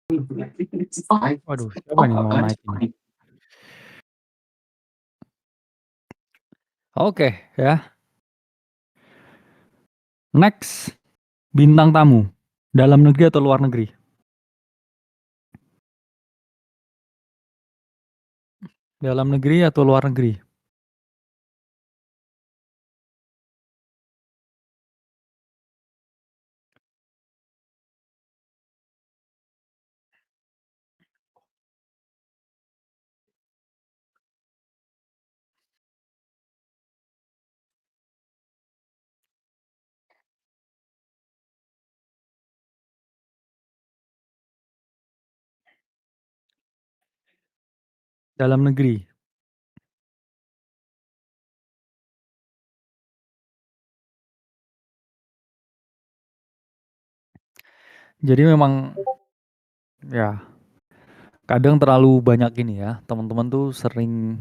Waduh, siapa nih mau naik ini? Oke, ya. Next, bintang tamu. Dalam negeri atau luar negeri? Dalam negeri atau luar negeri? Dalam negeri. Jadi memang ya kadang terlalu banyak ini ya. Teman-teman tuh sering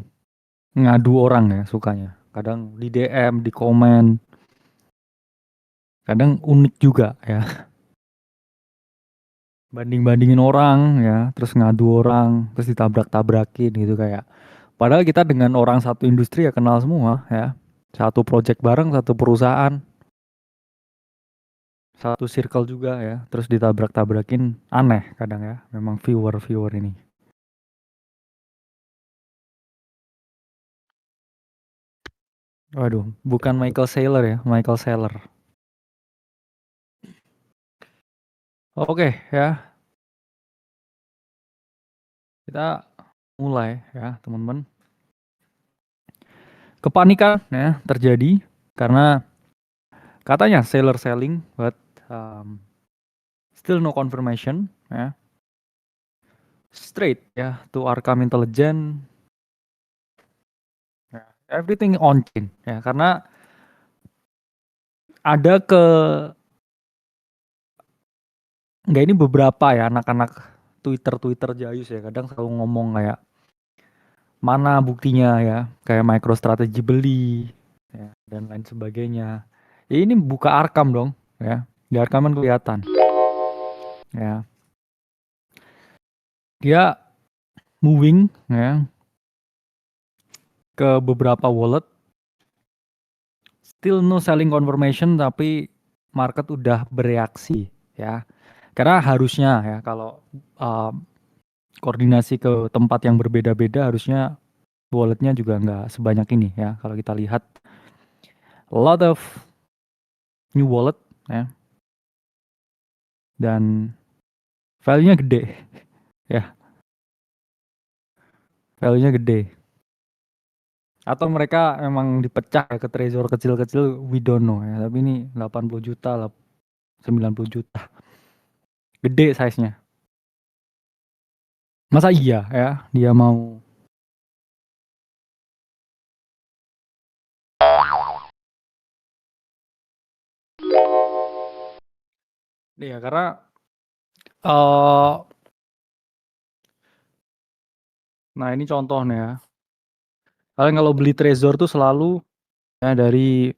ngadu orang ya sukanya. Kadang di DM, di komen. Kadang unik juga ya. Banding-bandingin orang ya, terus ngadu orang, terus ditabrak-tabrakin gitu kayak. Padahal kita dengan orang satu industri ya kenal semua ya. Satu project bareng, satu perusahaan, satu circle juga ya. Terus ditabrak-tabrakin aneh kadang ya. Memang viewer-viewer ini. Waduh, bukan Michael Saylor ya, Michael Saylor. Oke ya, kita mulai ya teman-teman. Kepanikan ya terjadi karena katanya seller selling, but still no confirmation ya. Straight ya to Arkham Intelligence. Ya, everything on chain ya karena ada ke nggak ini beberapa ya anak-anak Twitter jayus ya kadang selalu ngomong kayak mana buktinya ya kayak MicroStrategy beli ya, dan lain sebagainya. Ya ini buka Arkham dong ya. Di Arkham kan kelihatan ya. Dia moving ya ke beberapa wallet. Still no selling confirmation tapi market udah bereaksi ya. Karena harusnya ya kalau uh, koordinasi ke tempat yang berbeda-beda harusnya walletnya juga nggak sebanyak ini ya. Kalau kita lihat a lot of new wallet ya dan value-nya gede ya, value-nya gede. Atau mereka emang dipecah ya ke trezor kecil-kecil, we don't know ya. Tapi ini 80 juta, 90 juta. Gede size-nya. Masa iya ya dia mau. Iya karena nah ini contoh nih ya. Kalian kalau beli trezor tuh selalu ya dari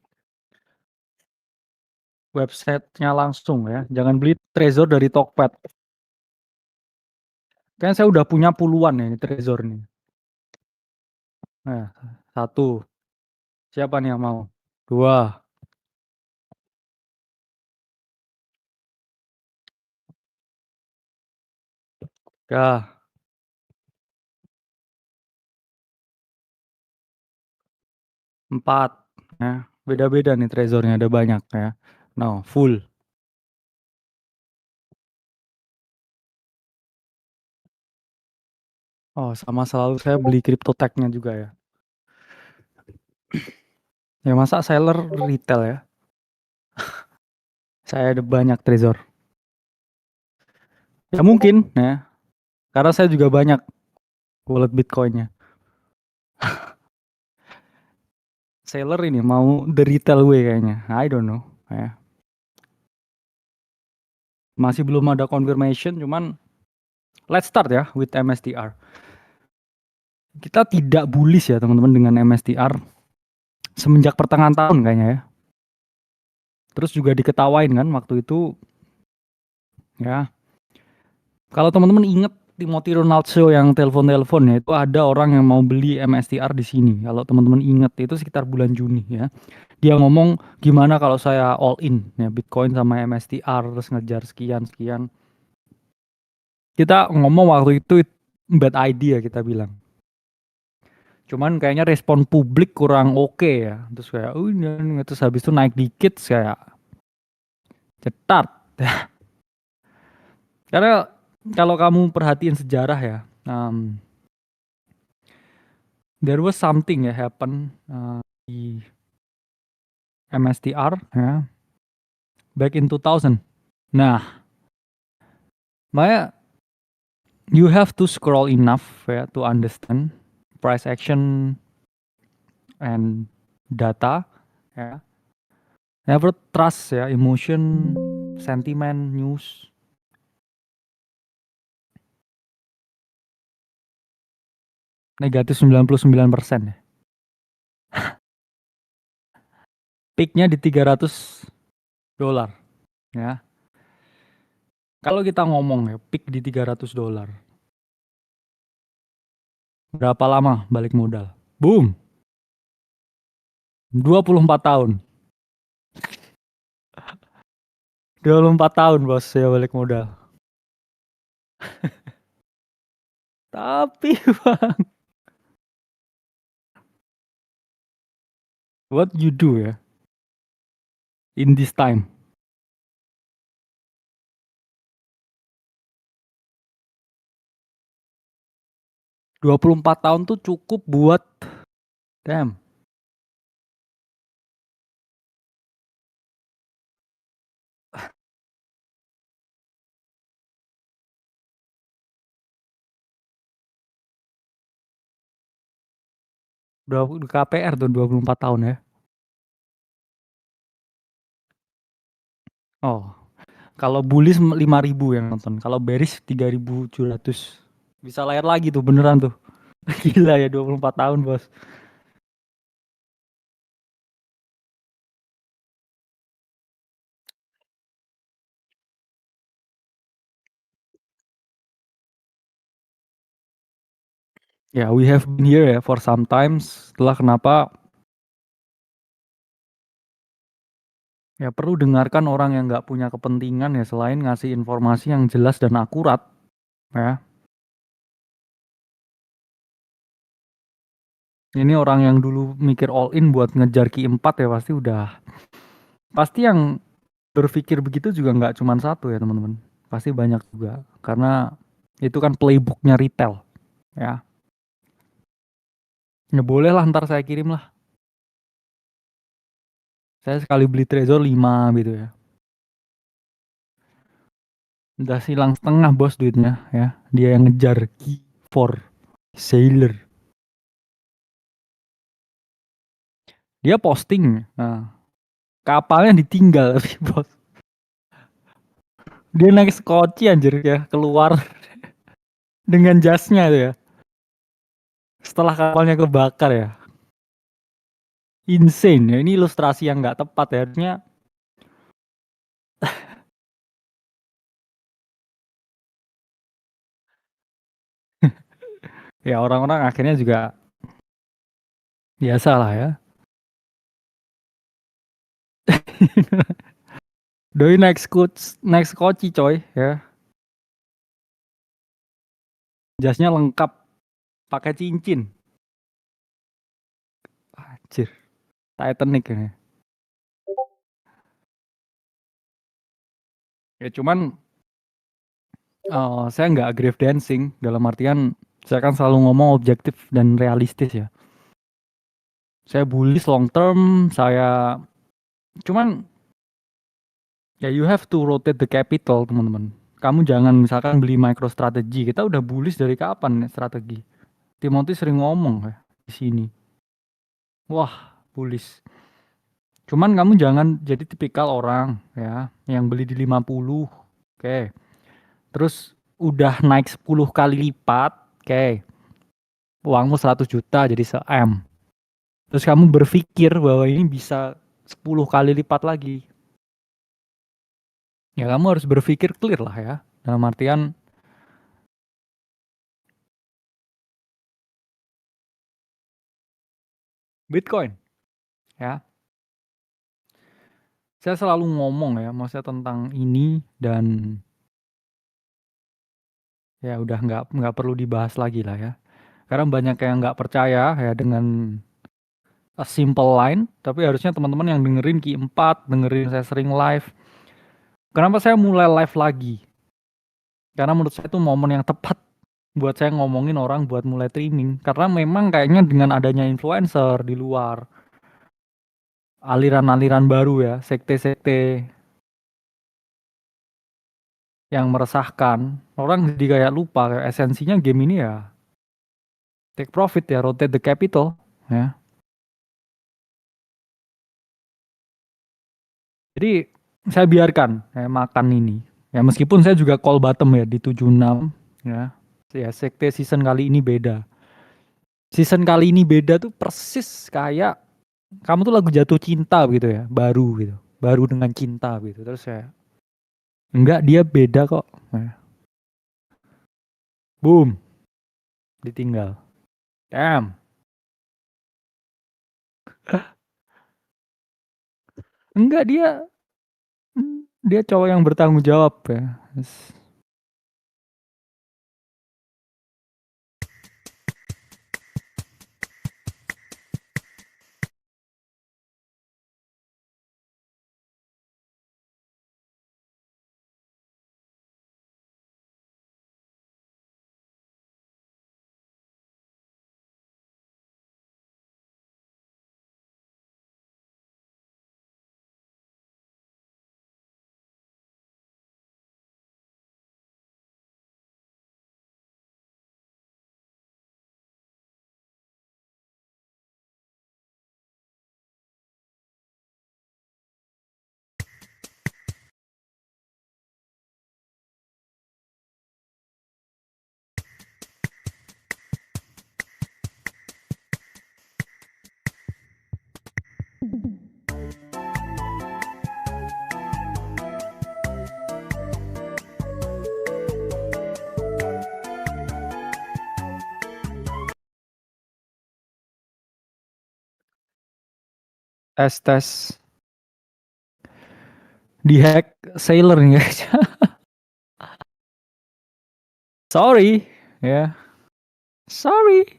websitenya langsung ya. Jangan beli trezor dari Tokped. Kan saya udah punya puluhan ya ini trezor nih. Nah, satu. Siapa nih yang mau? Dua. Tiga. Empat. Ya. Beda-beda nih trezornya ada banyak ya. No, full. Oh, sama selalu saya beli crypto tag-nya juga ya. Ya masa seller retail ya? Saya ada banyak trezor. Ya mungkin ya. Karena saya juga banyak wallet Bitcoin-nya. Seller ini mau the retail way kayaknya. I don't know ya. Masih belum ada confirmation cuman let's start ya with MSTR. Kita tidak bullish ya teman-teman dengan MSTR semenjak pertengahan tahun kayaknya ya. Terus juga diketawain kan waktu itu ya Kalau teman-teman inget Timothy Ronaldshow yang telepon-telepon ya, itu ada orang yang mau beli MSTR di sini. Kalau teman-teman inget itu sekitar bulan Juni ya. Dia ngomong gimana kalau saya all in ya Bitcoin sama MSTR terus ngejar sekian sekian. Kita ngomong waktu itu bad idea kita bilang. Cuman kayaknya respon publik kurang oke ya. Terus kayak, terus habis itu naik dikit kayak cetat. Karena kalau kamu perhatiin sejarah ya, there was something ya happen di MSTR ya, back in 2000. Nah, makanya you have to scroll enough ya to understand price action and data ya. Never trust ya emotion, sentiment, news. Negatif 99% ya. Peaknya di 300 dolar ya. Kalau kita ngomong ya peak di 300 dolar. Berapa lama balik modal? Boom. 24 tahun. 24 tahun bos saya balik modal. Tapi bang, what you do ya in this time? 24 tahun tuh cukup buat damn. Berapa KPR tuh 24 tahun ya. Oh, kalau bullish 5.000 yang nonton, kalau bearish 3.700. Bisa layar lagi tuh beneran tuh. Gila ya 24 tahun bos. Ya, we have been here ya for some times. Setelah kenapa ya perlu dengarkan orang yang nggak punya kepentingan ya selain ngasih informasi yang jelas dan akurat ya. Ini orang yang dulu mikir all in buat ngejar Q4 ya pasti yang berpikir begitu juga nggak cuma satu ya teman-teman. Pasti banyak juga karena itu kan playbooknya retail ya. Ya boleh lah ntar saya kirim lah. Saya sekali beli Trezor 5 gitu ya. Udah silang setengah bos duitnya ya. Dia yang ngejar Q4 Sailor. Dia posting. Nah, kapalnya ditinggal tapi bos. Dia naik skoci anjir ya keluar dengan jasnya tuh ya. Setelah kapalnya kebakar ya. Insane ya. Ini ilustrasi yang nggak tepat ya. Harusnya ya orang-orang akhirnya juga biasa lah ya. Doi naik skoci coy ya. Jasnya lengkap pakai cincin. Anjir, Titanic ini. Ya cuman saya nggak grave dancing dalam artian saya kan selalu ngomong objektif dan realistis ya. Saya bullish long term, saya cuman ya you have to rotate the capital teman-teman. Kamu jangan misalkan beli MicroStrategy. Kita udah bullish dari kapan ya strategi? Timothy sering ngomong ya di sini. Wah, bullish. Cuman kamu jangan jadi tipikal orang ya yang beli di 50. Oke. Terus udah naik 10 kali lipat. Oke. Uangmu 100 juta jadi se-M. Terus kamu berpikir bahwa ini bisa 10 kali lipat lagi. Ya kamu harus berpikir clear lah ya. Dalam artian Bitcoin, ya. Saya selalu ngomong ya, maksudnya tentang ini dan ya udah nggak perlu dibahas lagi lah ya. Karena banyak yang nggak percaya ya dengan a simple line, tapi harusnya teman-teman yang dengerin Q4, dengerin saya sering live. Kenapa saya mulai live lagi? Karena menurut saya itu momen yang tepat buat saya ngomongin orang buat mulai streaming. Karena memang kayaknya dengan adanya influencer di luar, aliran-aliran baru ya, sekte-sekte yang meresahkan, orang jadi kayak lupa kayak esensinya game ini ya take profit ya, rotate the capital ya. Jadi saya biarkan ya, makan ini. Ya meskipun saya juga call bottom ya di 76 ya. Ya sekte season kali ini beda. Season kali ini beda tuh persis kayak kamu tuh lagu jatuh cinta gitu ya, baru gitu. Baru dengan cinta gitu. Terus ya enggak dia beda kok. Ya. Boom, ditinggal. Damn. Enggak dia cowok yang bertanggung jawab ya. Tes dihack Sailor nih guys. Sorry ya. Sorry.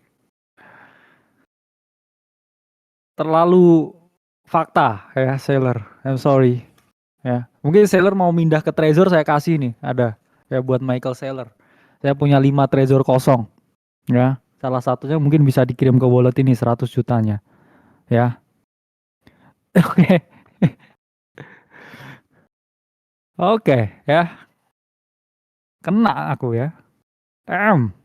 Terlalu fakta ya Sailor. I'm sorry. Ya. Mungkin Sailor mau pindah ke Trezor saya kasih nih, ada ya buat Michael Sailor. Saya punya 5 Trezor kosong ya. Salah satunya mungkin bisa dikirim ke wallet ini 100 jutanya ya. Oke. Oke ya. Kena aku ya. Damn.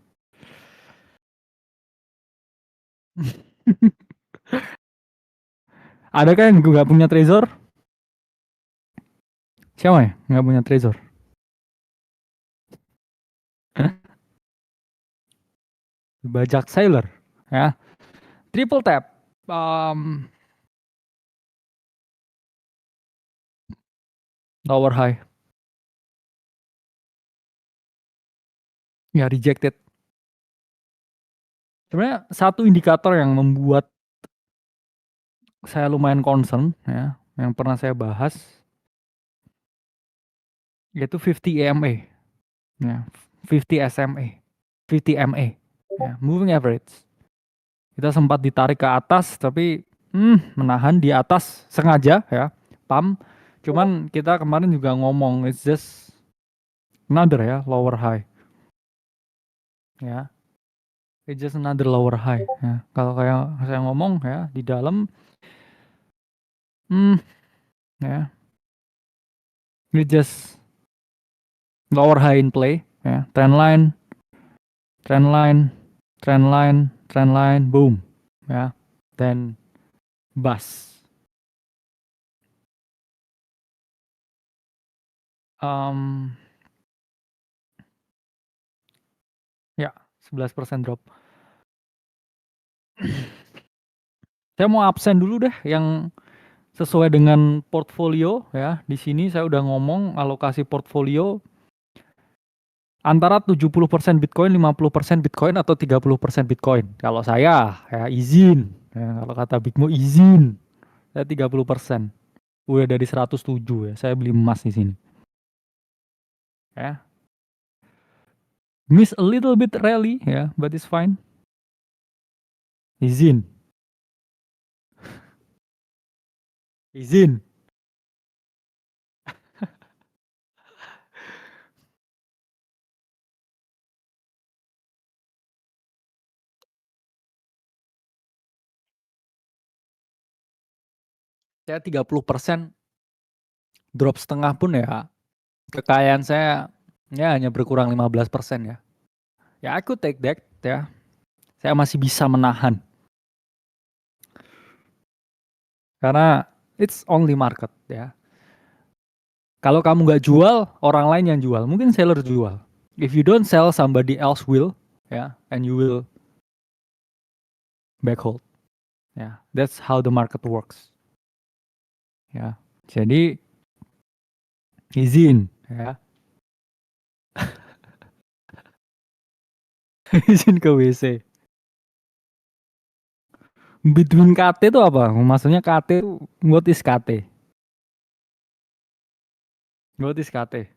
Ada kan yang nggak punya Trezor? Siapa ya nggak punya Trezor? Bajak Sailor ya. Triple tap. Um, Lower high. Ya rejected. Sebenarnya satu indikator yang membuat saya lumayan concern ya, yang pernah saya bahas yaitu 50 EMA ya, 50 SMA, 50 MA ya, moving average. Kita sempat ditarik ke atas tapi menahan di atas sengaja ya, pump. Cuman kita kemarin juga ngomong it's just another ya lower high ya. It's just another lower high ya. Kalau kayak saya ngomong ya di dalam ya, it's just lower high in play ya. Trend line, trend line, trend line, trend line, boom ya. Then bus. Um, ya 11% drop. Saya mau absen dulu deh yang sesuai dengan portfolio ya. Di sini saya udah ngomong alokasi portfolio Antara 70% Bitcoin, 50% Bitcoin atau 30% Bitcoin. Kalau saya ya izin. Ya, kalau kata Big Mo izin. Saya 30%. Udah dari 107 ya. Saya beli emas di sini. Ya. Miss a little bit rally ya, but it's fine. Izin. Izin. Saya 30% drop setengah pun ya kekayaan saya ya hanya berkurang 15% ya. Ya aku take that ya. Saya masih bisa menahan. Karena it's only market ya. Kalau kamu nggak jual, orang lain yang jual. Mungkin seller jual. If you don't sell, somebody else will, ya, and you will back hold. Ya, that's how the market works. Ya, jadi izin, ya, izin ke WC. Between KT itu apa? Maksudnya KT itu what is KT? What is KT?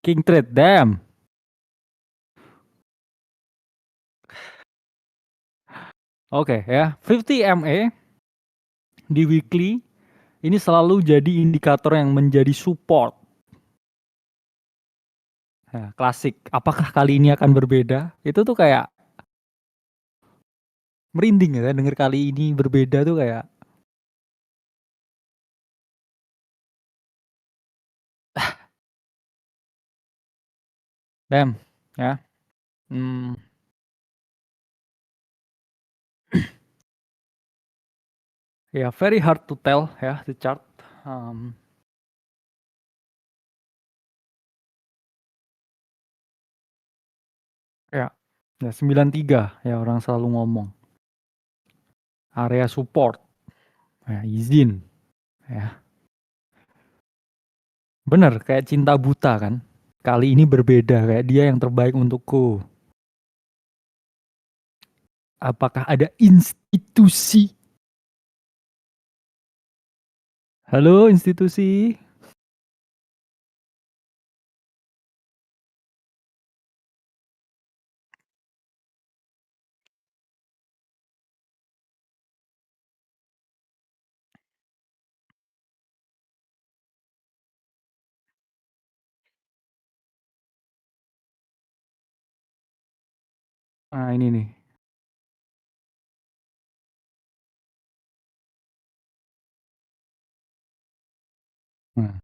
King trade, damn. Oke ya, 50 MA di weekly ini selalu jadi indikator yang menjadi support. Nah, klasik. Apakah kali ini akan berbeda? Itu tuh kayak merinding ya, denger kali ini berbeda tuh kayak damn ya. Hmm, ya very hard to tell ya the chart. Um, ya, ya 93 ya orang selalu ngomong. Area support, ya izin, ya. Bener kayak cinta buta kan. Kali ini berbeda kayak dia yang terbaik untukku. Apakah ada institusi? Halo institusi. Nah ini nih. Nah,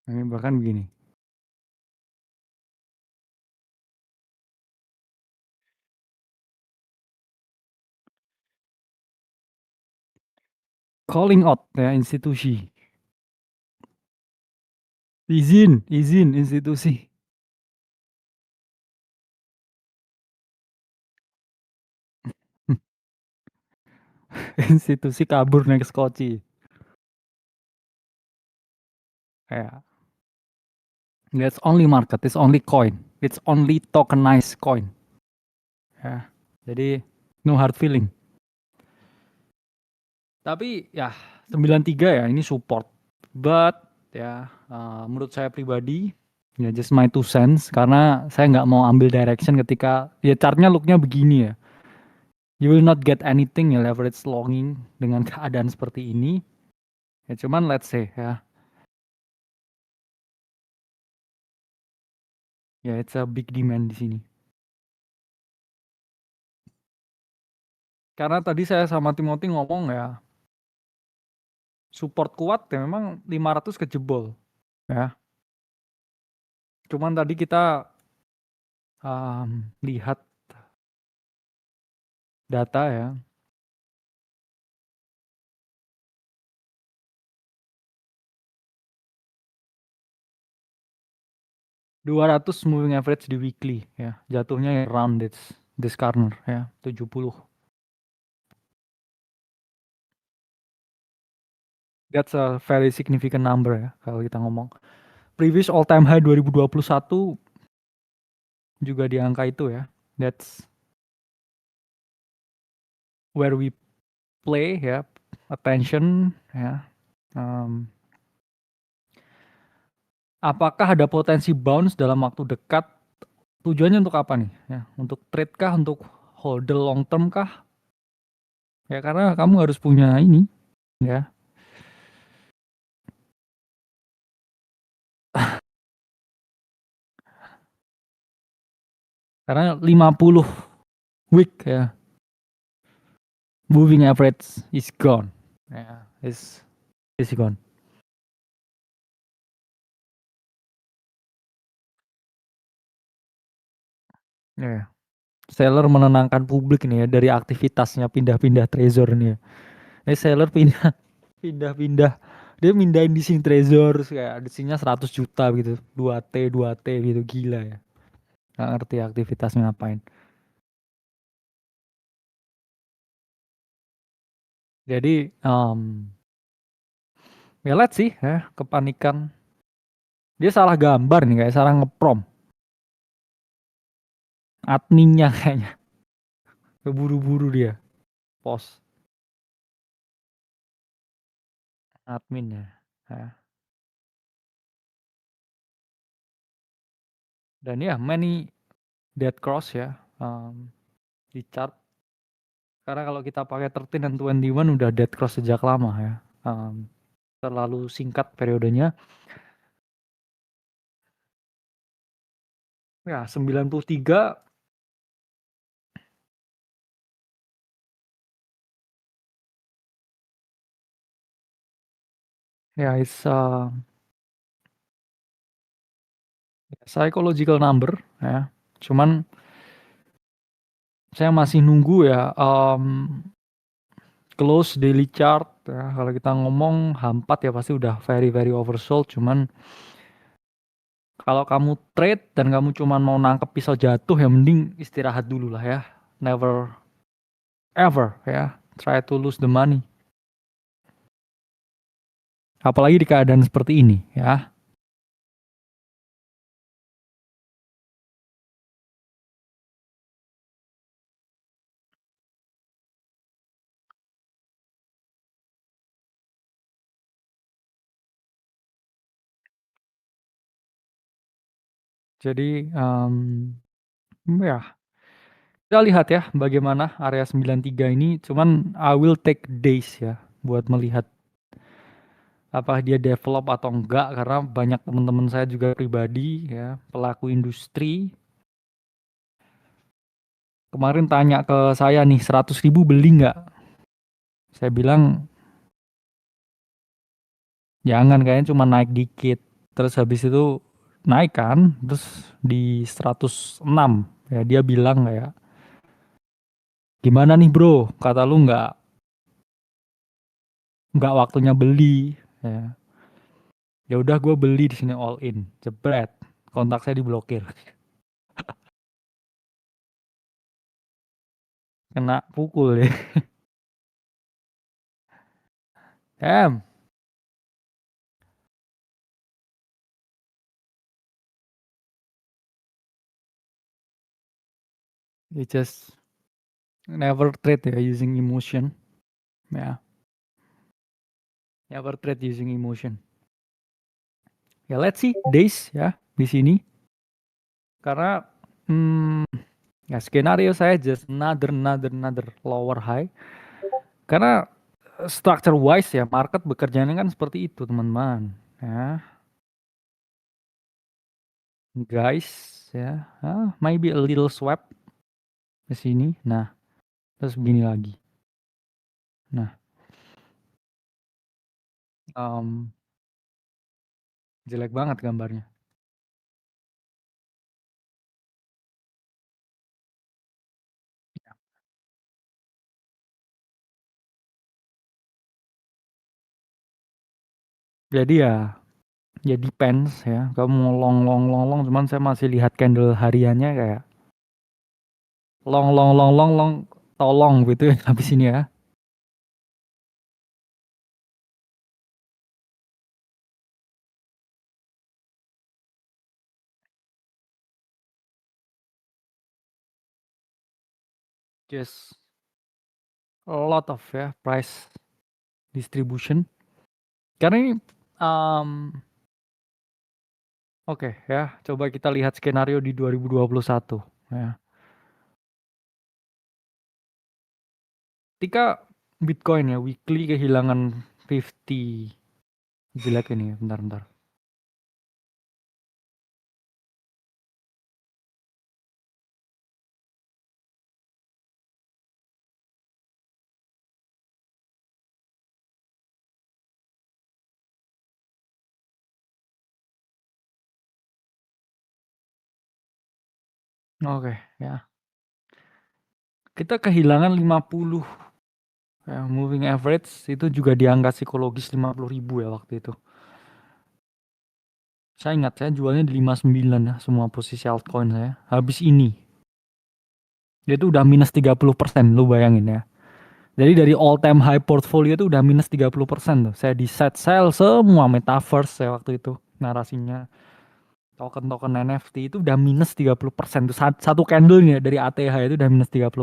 ini bahkan begini. Calling out ya institusi. Izin, izin institusi. Institusi kabur naik skoci. Ya. That's only market, it's only coin, it's only tokenized coin. Ya. Jadi no hard feeling. Tapi ya 93 ya ini support. But ya menurut saya pribadi ya just my 2 cents karena saya nggak mau ambil direction ketika ya chartnya looknya begini ya. You will not get anything ya leverage longing dengan keadaan seperti ini. Ya cuman let's say ya. Ya it's a big demand di sini. Karena tadi saya sama Timothy ngomong ya support kuat ya memang 500 kejebol ya. Cuman tadi kita lihat data ya. 200 moving average di weekly ya. Jatuhnya around this corner ya, 70. That's a very significant number ya kalau kita ngomong. Previous all time high 2021 juga di angka itu ya. That's where we play ya, attention ya. Um, apakah ada potensi bounce dalam waktu dekat? Tujuannya untuk apa nih? Ya, untuk trade kah? Untuk hold the long term kah? Ya karena kamu harus punya ini ya. Karena 50 week ya, moving average is gone. Ya, is gone. Ya. Seller menenangkan publik nih ya dari aktivitasnya pindah-pindah Trezor nih ya. Seller pindah pindah-pindah, dia mindahin di sini Trezor kayak di sininya 100 juta gitu, 2T gitu, gila ya. Nggak ngerti aktivitasnya ngapain. Jadi ya lihat sih ya, kepanikan. Dia salah gambar nih, kayak salah ngeprom adminnya kayaknya, keburu-buru dia post adminnya ya. Dan ya many dead cross ya, di chart. Karena kalau kita pakai 13 dan 21 udah dead cross sejak lama ya. Terlalu singkat periodenya. Ya, 93 ya, it's psychological number ya. Cuman saya masih nunggu ya, close daily chart ya. Kalau kita ngomong H4 ya pasti udah very very oversold. Cuman kalau kamu trade dan kamu cuman mau nangkep pisau jatuh ya mending istirahat dulu lah ya. Never ever ya try to lose the money. Apalagi di keadaan seperti ini ya. Jadi ya kita lihat ya bagaimana area 93 ini. Cuman I will take days ya buat melihat apa dia develop atau enggak, karena banyak teman-teman saya juga pribadi ya pelaku industri kemarin tanya ke saya nih, 100.000 beli nggak? Saya bilang jangan, kayaknya cuma naik dikit. Terus habis itu naik kan, terus di 106 ya dia bilang kayak gimana nih bro, kata lu nggak waktunya beli ya. Ya udah gue beli di sini all in, jebret, kontak saya diblokir. Kena pukul ya. Em, you just never trade ya using emotion ya. Never trade using emotion. Ya let's see days ya di sini. Karena ya skenario saya just another lower high. Karena structure wise ya market bekerjanya kan seperti itu teman-teman. Ya guys ya, maybe a little swap ke sini. Nah terus begini lagi. Nah em, jelek banget gambarnya. Jadi ya depends ya. Kamu mau long, cuman saya masih lihat candle hariannya kayak long, tolong gitu ya habis ini ya. just a lot of ya price distribution. Karena ini oke ya, coba kita lihat skenario di 2021 ya. Ketika Bitcoin ya weekly kehilangan 50, jelek ini, bentar. Oke ya. Kita kehilangan 50 ya, moving average itu juga di angka psikologis 50.000 ya waktu itu. Saya ingat saya jualnya di 59 ya semua posisi altcoin saya. Habis ini dia tuh udah minus 30%, lu bayangin ya. Jadi dari all time high portfolio itu udah minus 30% tuh. Saya di set sell semua metaverse saya waktu itu narasinya. Token-token NFT itu udah minus 30% tuh. Satu candlenya dari ATH itu udah minus 30%.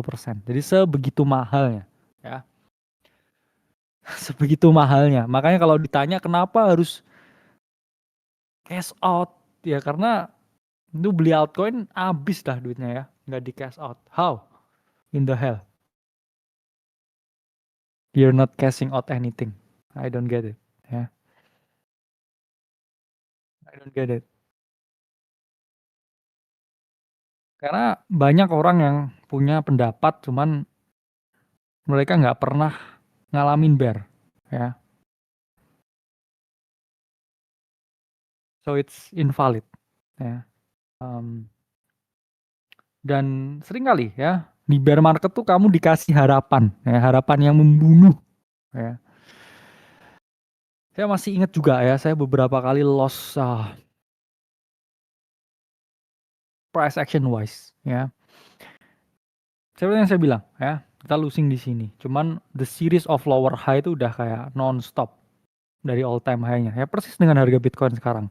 Jadi sebegitu mahalnya ya. Sebegitu mahalnya. Makanya kalau ditanya kenapa harus cash out ya, karena itu beli altcoin habis dah duitnya ya, nggak di cash out. How in the hell you're not cashing out anything? I don't get it ya. I don't get it. Karena banyak orang yang punya pendapat cuman mereka nggak pernah ngalamin bear ya. So it's invalid ya. Dan sering kali ya di bear market tuh kamu dikasih harapan ya, harapan yang membunuh ya. Saya masih ingat juga ya, saya beberapa kali loss price action wise ya. Seperti yang saya bilang ya, kita losing di sini. Cuman the series of lower high itu udah kayak non-stop dari all time high-nya. Ya persis dengan harga Bitcoin sekarang.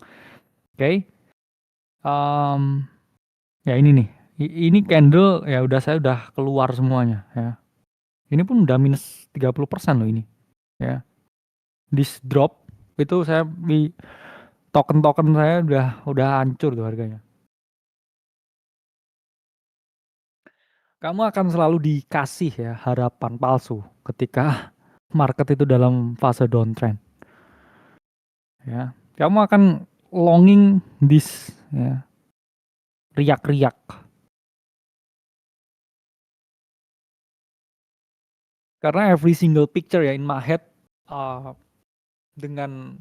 Oke. Ya ini nih. Ini candle ya udah saya udah keluar semuanya ya. Ini pun udah minus 30% loh ini. Ya. This drop itu saya di token-token saya udah hancur tuh harganya. Kamu akan selalu dikasih ya harapan palsu ketika market itu dalam fase downtrend. Ya, kamu akan longing this ya, riak-riak. Karena every single picture ya in my head dengan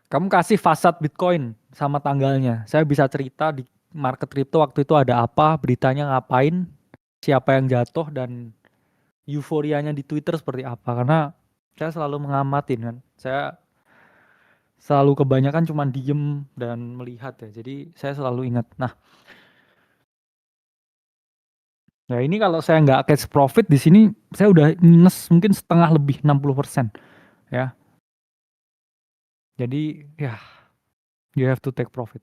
kamu kasih fasad Bitcoin sama tanggalnya. Saya bisa cerita di market crypto waktu itu ada apa, beritanya ngapain, siapa yang jatuh dan euforianya di Twitter seperti apa. Karena saya selalu mengamatin kan. Saya selalu kebanyakan cuma diem dan melihat ya. Jadi saya selalu ingat. Nah, ya ini kalau saya nggak catch profit di sini, saya udah minus mungkin setengah lebih 60% ya. Jadi ya you have to take profit.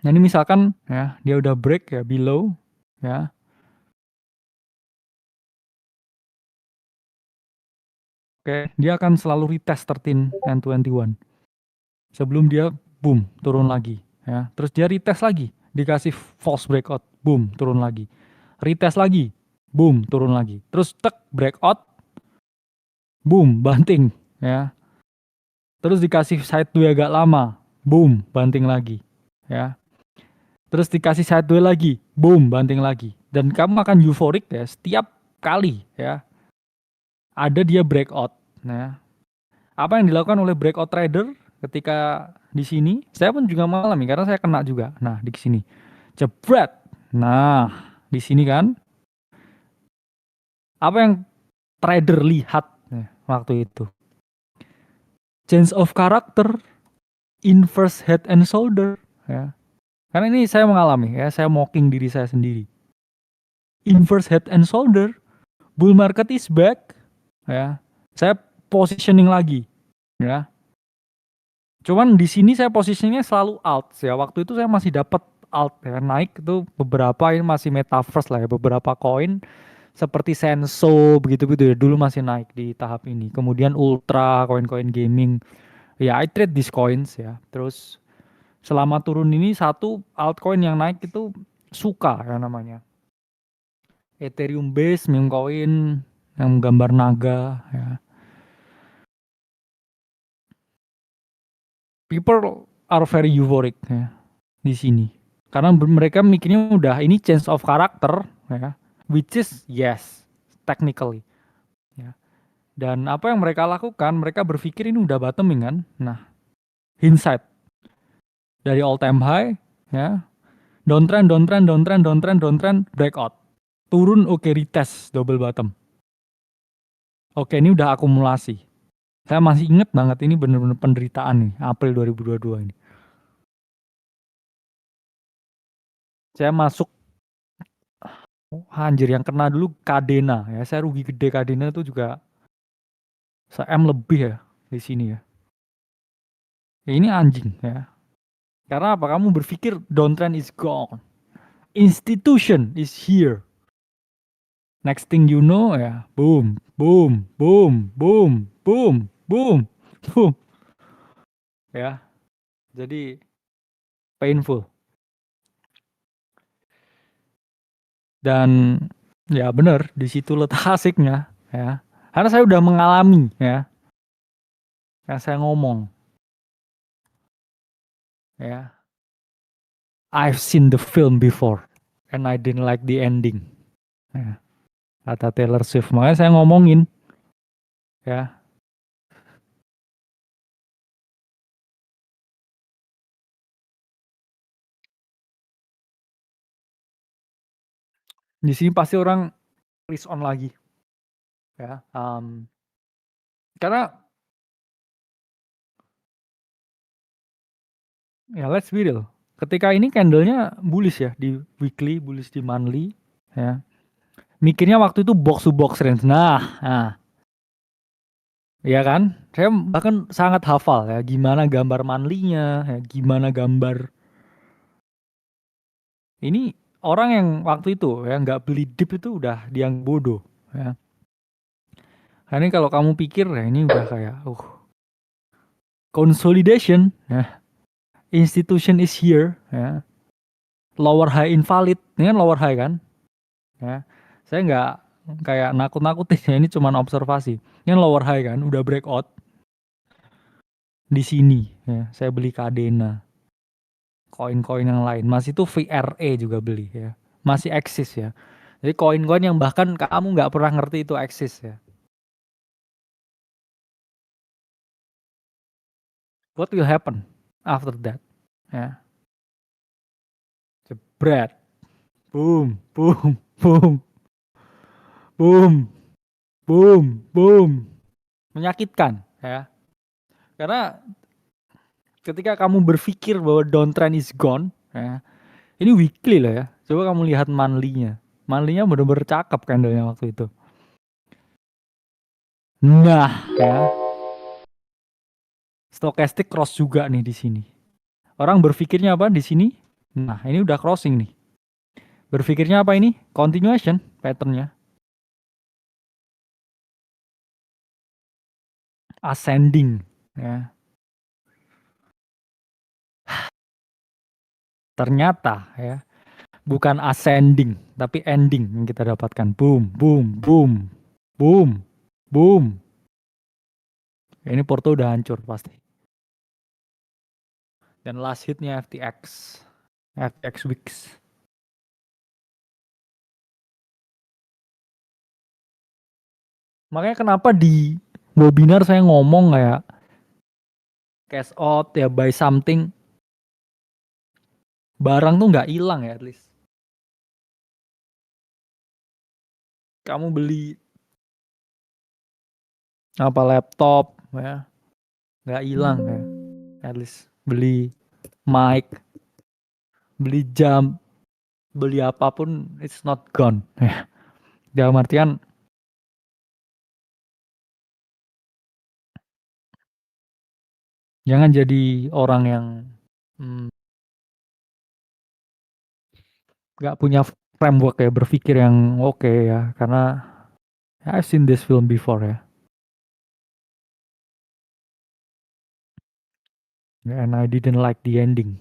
Nah ini misalkan ya dia udah break ya below ya. Oke, dia akan selalu retest 13 and 21 sebelum dia boom turun lagi ya. Terus dia retest lagi, dikasih false breakout, boom turun lagi. Retest lagi, boom turun lagi. Terus tek breakout, boom banting ya. Terus dikasih sideway agak lama, boom banting lagi ya. Terus dikasih sideway lagi, boom banting lagi. Dan kamu akan euforik ya setiap kali ya ada dia breakout. Nah, apa yang dilakukan oleh breakout trader ketika di sini? Saya pun juga mengalami karena saya kena juga. Nah, di sini jebret. Nah, di sini kan apa yang trader lihat waktu itu? Change of character, inverse head and shoulder ya. Karena ini saya mengalami ya, saya mocking diri saya sendiri. Inverse head and shoulder, bull market is back ya. Saya positioning lagi ya. Cuman di sini saya posisinya selalu out ya. Waktu itu saya masih dapat alt ya naik itu beberapa ini masih metaverse lah ya, beberapa koin seperti Senso begitu-begitu ya dulu masih naik di tahap ini. Kemudian Ultra, koin-koin gaming. Ya, I trade these coins ya. Terus selama turun ini satu altcoin yang naik itu Suka ya namanya. Ethereum base meme coin yang gambar naga ya. People are very euphoric ya di sini. Karena mereka mikirnya udah ini change of character ya, which is yes, technically ya. Dan apa yang mereka lakukan, mereka berpikir ini udah bottoming kan. Nah, hindsight dari all time high ya, downtrend, downtrend, downtrend, downtrend, downtrend, breakout. Turun oke retest double bottom. Oke, ini udah akumulasi. Saya masih inget banget ini bener-bener penderitaan nih, April 2022 ini. Saya masuk, oh, anjir yang kena dulu Kadena ya. Saya rugi gede Kadena itu juga se-M lebih ya di sini ya. Ya ini anjing ya. Karena apa? Kamu berpikir downtrend is gone. Institution is here. Next thing you know ya, boom, boom, boom, boom, boom, boom, boom. Ya, jadi painful. Dan ya benar, di situ letak asiknya ya. Karena saya udah mengalami ya, yang saya ngomong ya. I've seen the film before and I didn't like the ending. Ya, kata Taylor Swift. Makanya saya ngomongin ya. Di sini pasti orang risk on lagi ya. Karena ya let's be real. Ketika ini candlenya bullish ya di weekly, bullish di monthly ya. Mikirnya waktu itu box to box range. Nah, ya kan? Saya bahkan sangat hafal ya gimana gambar monthly-nya, ya, gimana gambar ini orang yang waktu itu ya nggak beli dip itu udah dianggap bodoh ya. Karena ini kalau kamu pikir ya ini udah kayak consolidation ya. Institution is here ya. Lower high invalid. Ini kan lower high kan? Ya. Saya nggak kayak nakut-nakutin ya ini cuma observasi. Ini kan lower high kan, udah breakout di sini ya. Saya beli Kadena, koin-koin yang lain. Masih itu VRE juga beli ya. Masih eksis ya. Jadi koin-koin yang bahkan kamu nggak pernah ngerti itu eksis ya. What will happen after that? Ya, jebret, boom, boom, boom, boom, boom, boom, menyakitkan ya. Karena ketika kamu berpikir bahwa downtrend is gone, ya, ini weekly loh ya. Coba kamu lihat monthly-nya. Monthly-nya bener-bener cakep candle-nya waktu itu. Nah, ya, stochastic cross juga nih di sini. Orang berpikirnya apa di sini? Nah, ini udah crossing nih. Berpikirnya apa ini? Continuation patternnya. Ascending. Ya. Ternyata ya, bukan ascending, tapi ending yang kita dapatkan. Boom, boom, boom, boom, boom. Ya, ini Porto udah hancur pasti. Dan last hitnya FTX. FTX Wix. Makanya kenapa di webinar saya ngomong kayak cash out ya buy something, barang tuh nggak hilang ya at least. Kamu beli apa laptop ya nggak hilang ya at least. Beli mic, beli jam, beli apapun it's not gone ya. Dalam artian jangan jadi orang yang hmm, nggak punya framework ya berpikir yang oke ya, karena I've seen this film before ya. And I didn't like the ending.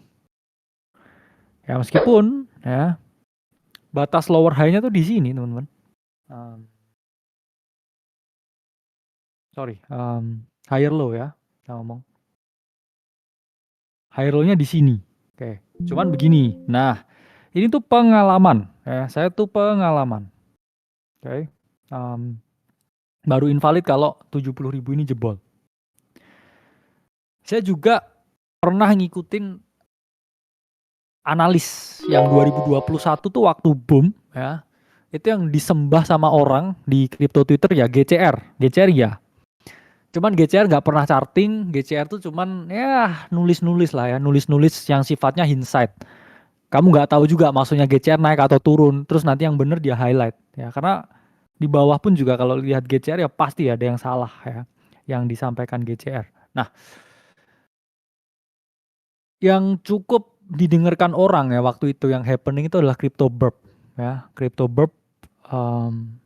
Ya meskipun ya batas lower high-nya tuh di sini teman-teman. Um, sorry, higher low ya. Kita ngomong higher low-nya di sini. Oke, cuman begini. Nah, ini tuh pengalaman ya. Saya tuh pengalaman. Oke. Um, baru invalid kalau 70.000 ini jebol. Saya juga pernah ngikutin analis yang 2021 tuh waktu boom ya. Itu yang disembah sama orang di crypto Twitter ya GCR. GCR ya. Cuman GCR nggak pernah charting, GCR tuh cuman ya nulis-nulis lah ya, nulis-nulis yang sifatnya hindsight. Kamu nggak tahu juga maksudnya GCR naik atau turun, terus nanti yang bener dia highlight ya. Karena di bawah pun juga kalau lihat GCR ya pasti ada yang salah ya, yang disampaikan GCR. Nah, yang cukup didengarkan orang ya waktu itu yang happening itu adalah crypto burp ya, crypto burp um,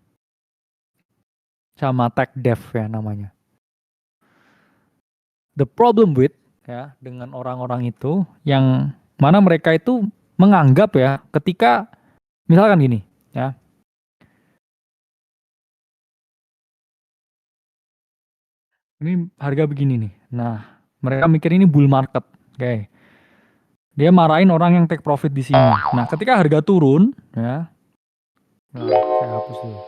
sama tech dev ya namanya. The problem with ya dengan orang-orang itu yang mana mereka itu menganggap ya ketika misalkan gini ya, ini harga begini nih. Nah, mereka mikir ini bull market. Oke. Dia marahin orang yang take profit di sini. Nah, ketika harga turun ya, nah, saya hapus dulu.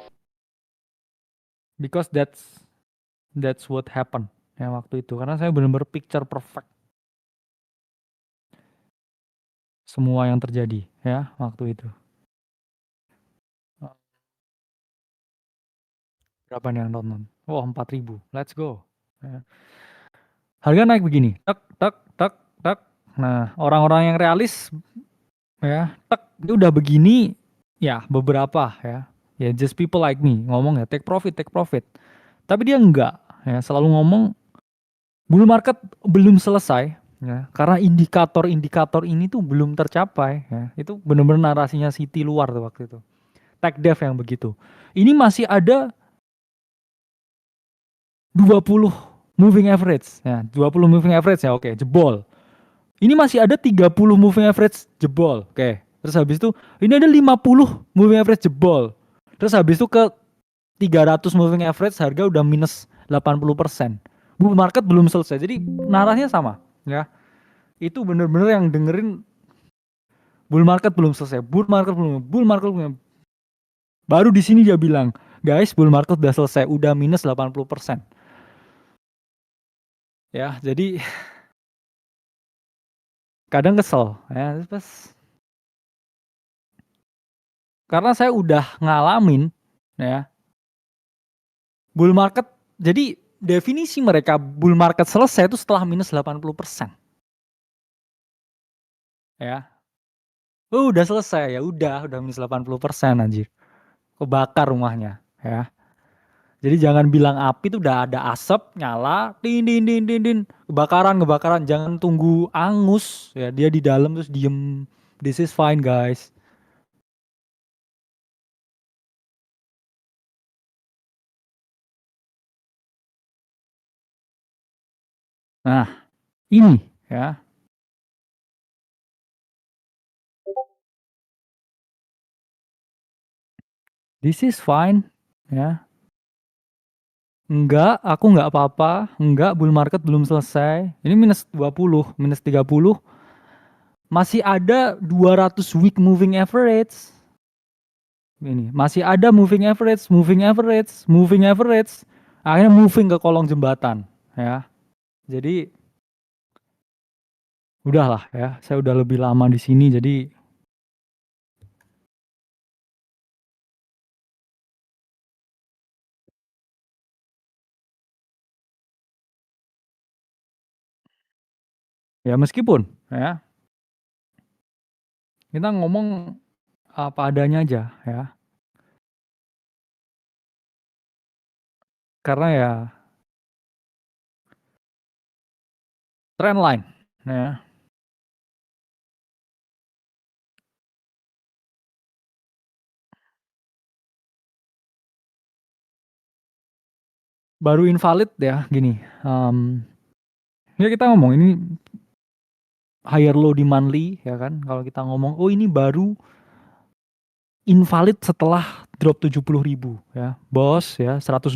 Because that's what happened ya waktu itu. Karena saya benar-benar picture perfect semua yang terjadi ya waktu itu. Berapa nih yang nonton? Oh, 4.000. Let's go. Ya. Harga naik begini, tek tek tek tek. Nah, orang-orang yang realis ya, tek dia udah begini ya beberapa ya. Ya just people like me ngomong ya take profit, take profit. Tapi dia enggak ya, selalu ngomong bull market belum selesai ya. Karena indikator-indikator ini tuh belum tercapai ya. Itu benar-benar narasinya City luar tuh waktu itu. Tech dev yang begitu. Ini masih ada 20 moving average ya, 20 moving average ya, oke, jebol. Ini masih ada 30 moving average jebol. Oke. Terus habis itu ini ada 50 moving average jebol. Terus habis itu ke 300 moving average harga udah minus 80%. Bull market belum selesai. Jadi narasinya sama, ya. Itu bener-bener yang dengerin bull market belum selesai. Bull market belum. Baru di sini dia bilang, "Guys, bull market udah selesai, udah minus 80%." Ya, jadi kadang kesel ya. Terus karena saya udah ngalamin ya bull market. Jadi definisi mereka bull market selesai itu setelah minus 80% ya. Udah selesai ya, udah minus 80% anjir. Kebakar rumahnya ya. Jadi jangan bilang api itu udah ada asap nyala, din din din din din, kebakaran, jangan tunggu angus ya, dia di dalam terus diem. This is fine guys. Nah, ini ya. This is fine ya. Enggak, aku enggak apa-apa. Enggak, bull market belum selesai. Ini minus 20, minus 30. Masih ada 200 week moving average. Ini, masih ada moving average, moving average, moving average. Akhirnya moving ke kolong jembatan, ya. Jadi udahlah ya, saya udah lebih lama di sini jadi ya meskipun ya kita ngomong apa adanya aja ya. Karena ya trend line ya. baru invalid ya gini, ya kita ngomong ini higher low di monthly ya kan, kalau kita ngomong, oh ini baru invalid setelah drop 70.000 ya. Bos ya, 124.000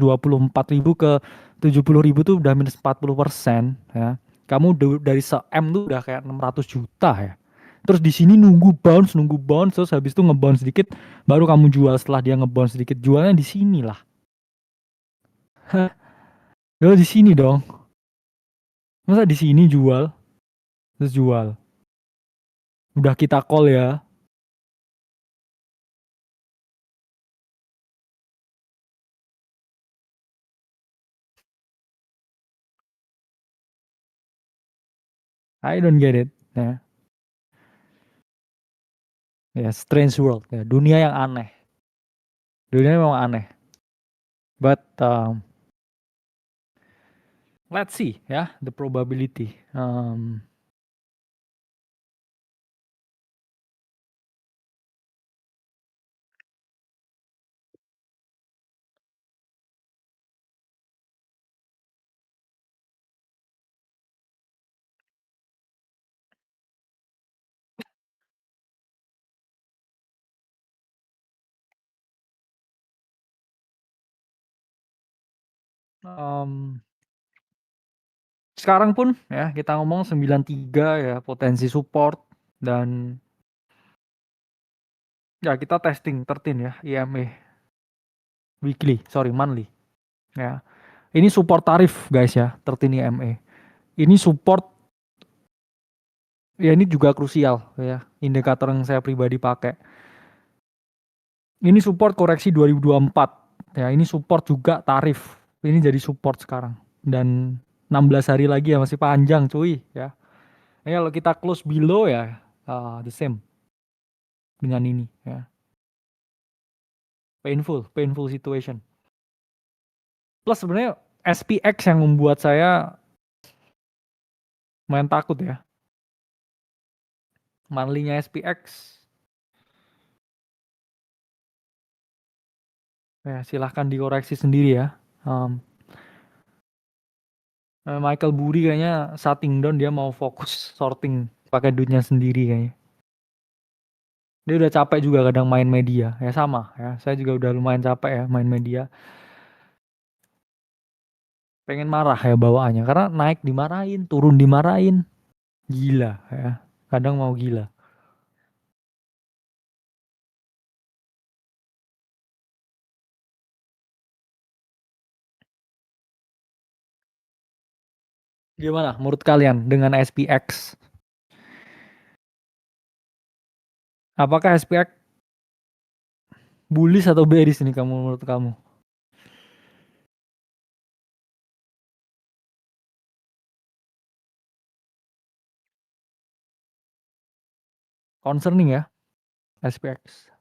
ke 70.000 tuh udah minus 40% ya. Kamu dari se-M tuh udah kayak 600 juta ya. Terus di sini nunggu bounce, terus habis itu ngebounce sedikit, baru kamu jual setelah dia ngebounce sedikit. Jualnya di sini lah. Ya di sini dong. Masa di sini jual, terus jual. Udah kita call ya. I don't get it. Ya, ya strange world ya. Dunia yang aneh. Dunia memang aneh. But let's see ya, the probability. Um, sekarang pun ya kita ngomong 93 ya potensi support, dan ya kita testing 13 ya IMA weekly, sorry monthly ya. Ini support tarif guys ya, 13 IMA. Ini support ya, ini juga krusial ya, indikator yang saya pribadi pakai. Ini support koreksi 2024 ya, ini support juga tarif. Ini jadi support sekarang, dan 16 hari lagi ya, masih panjang cuy ya. Ini kalau kita close below ya, the same dengan ini ya. Painful situation. Plus sebenarnya SPX yang membuat saya main takut ya. Monthly-nya SPX. Ya, silahkan dikoreksi sendiri ya. Um, Michael Burry kayaknya shutting down, dia mau fokus sorting pakai duitnya sendiri kayaknya. Dia udah capek juga kadang main media. Ya sama ya. Saya juga udah lumayan capek ya main media. Pengen marah ya bawaannya, karena naik dimarahin, turun dimarahin. Gila ya. Kadang mau gila. Gimana menurut kalian dengan SPX? Apakah SPX bullish atau bearish nih kamu, menurut kamu? Concerning ya SPX.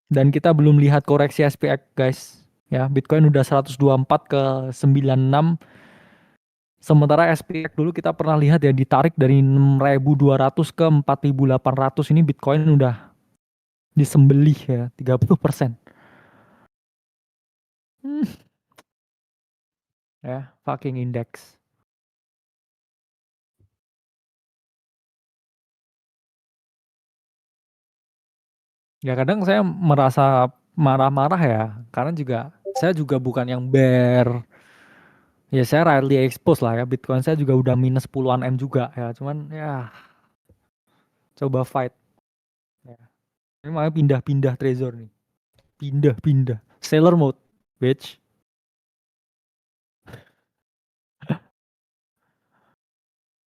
Dan kita belum lihat koreksi SPX guys. Ya, Bitcoin udah 124 ke 96. Sementara SPX dulu kita pernah lihat ya, ditarik dari 6.200 ke 4.800. Ini Bitcoin udah disembelih ya 30%. Hmm, ya, fucking index. Ya kadang saya merasa marah-marah ya, karena juga saya juga bukan yang bear. Ya saya rarely expose lah ya, Bitcoin saya juga udah minus puluhan M juga ya, cuman ya coba fight ya. Ini makanya pindah-pindah Trezor nih, pindah-pindah Sailor mode bitch.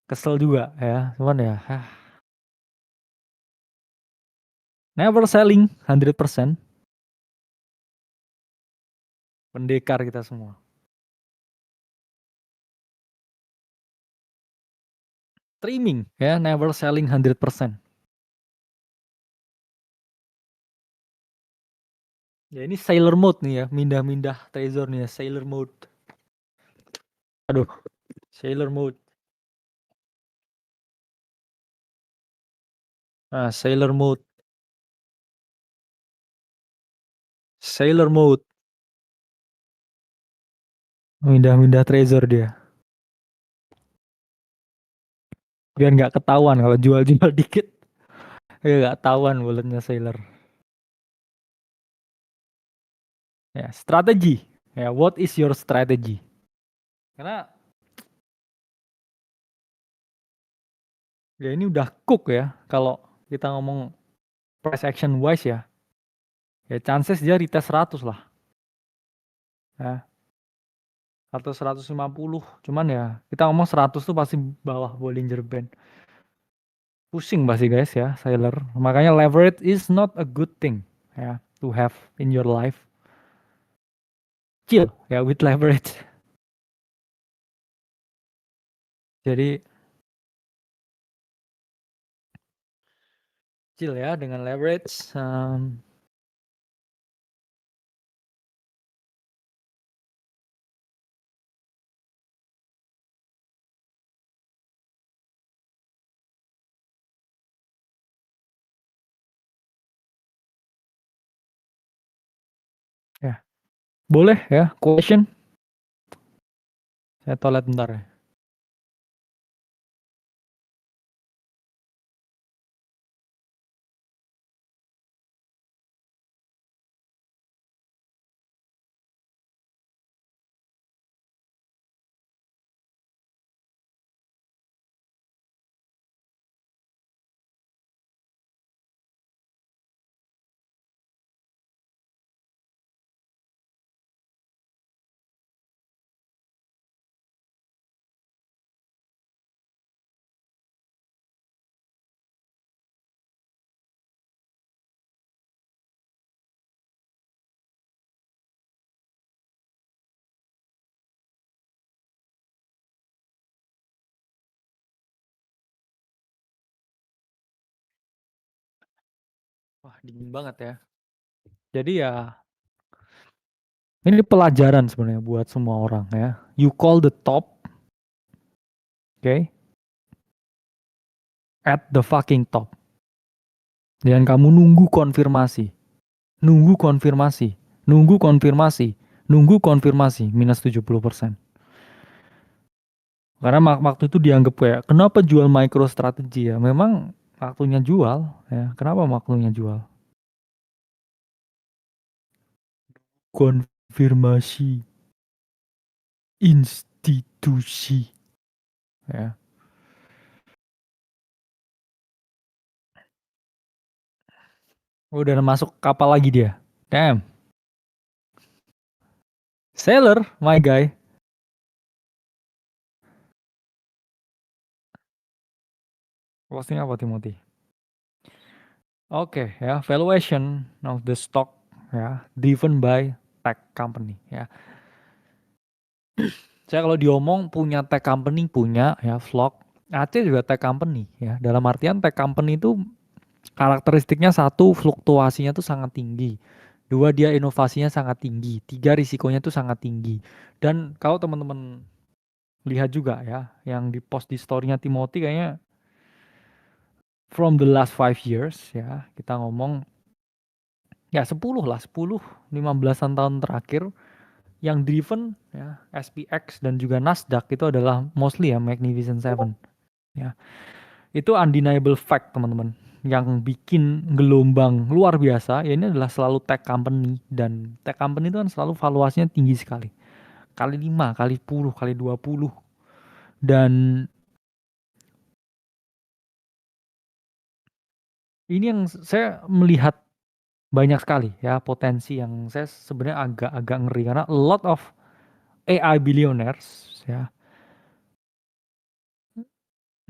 Kesel juga ya, cuman ya never selling 100%. Pendekar kita semua. Trimming ya, never selling 100%. Ya ini Sailor mode nih ya, mindah-mindah Trezor nih ya, Sailor mode. Aduh, Sailor mode. Sailor mode. Sailor mode. Mindah-mindah treasure dia. Biar nggak ketahuan kalau jual-jual dikit. Ya nggak ketahuan bulatnya Sailor. Ya, strategi. Ya, what is your strategy? Karena ya ini udah cook ya. Kalau kita ngomong price action wise ya. Ya chances dia retest 100 lah. Ya, atau 150. Cuman ya kita ngomong 100 tuh pasti bawah Bollinger Band. Pusing pasti guys ya, Sailor. Makanya leverage is not a good thing ya to have in your life. Chill ya with leverage. Jadi chill ya dengan leverage. Ya, boleh ya, question. Saya toilet bentar ya. Wah, dingin banget ya. Jadi ya ini pelajaran sebenarnya buat semua orang ya. You call the top, okay, at the fucking top. Dan kamu nunggu konfirmasi, nunggu konfirmasi, nunggu konfirmasi, nunggu konfirmasi minus 70%. Karena waktu itu dianggap kayak kenapa jual micro strategi ya? Memang waktunya jual ya. Kenapa waktunya jual? Konfirmasi institusi ya. Udah masuk kapal lagi dia. Damn. Sailor, my guy. Posting apa Timothy? Oke ya, valuation of the stock ya, driven by tech company ya. Saya kalau diomong punya tech company punya ya vlog. Aceh juga tech company ya. Dalam artian tech company itu karakteristiknya satu fluktuasinya tuh sangat tinggi. Dua dia inovasinya sangat tinggi. Tiga risikonya tuh sangat tinggi. Dan kalau teman-teman lihat juga ya, yang di post di story-nya Timothy kayaknya from the last 5 years ya, kita ngomong ya 10 lah, 10 15-an tahun terakhir yang driven ya SPX dan juga Nasdaq itu adalah mostly ya Magnificent Seven ya. Itu undeniable fact teman-teman. Yang bikin gelombang luar biasa ya ini adalah selalu tech company dan tech company itu kan selalu valuasinya tinggi sekali. Kali 5, kali 10, kali 20. Dan ini yang saya melihat banyak sekali ya potensi yang saya sebenarnya agak-agak ngeri karena a lot of AI billionaires ya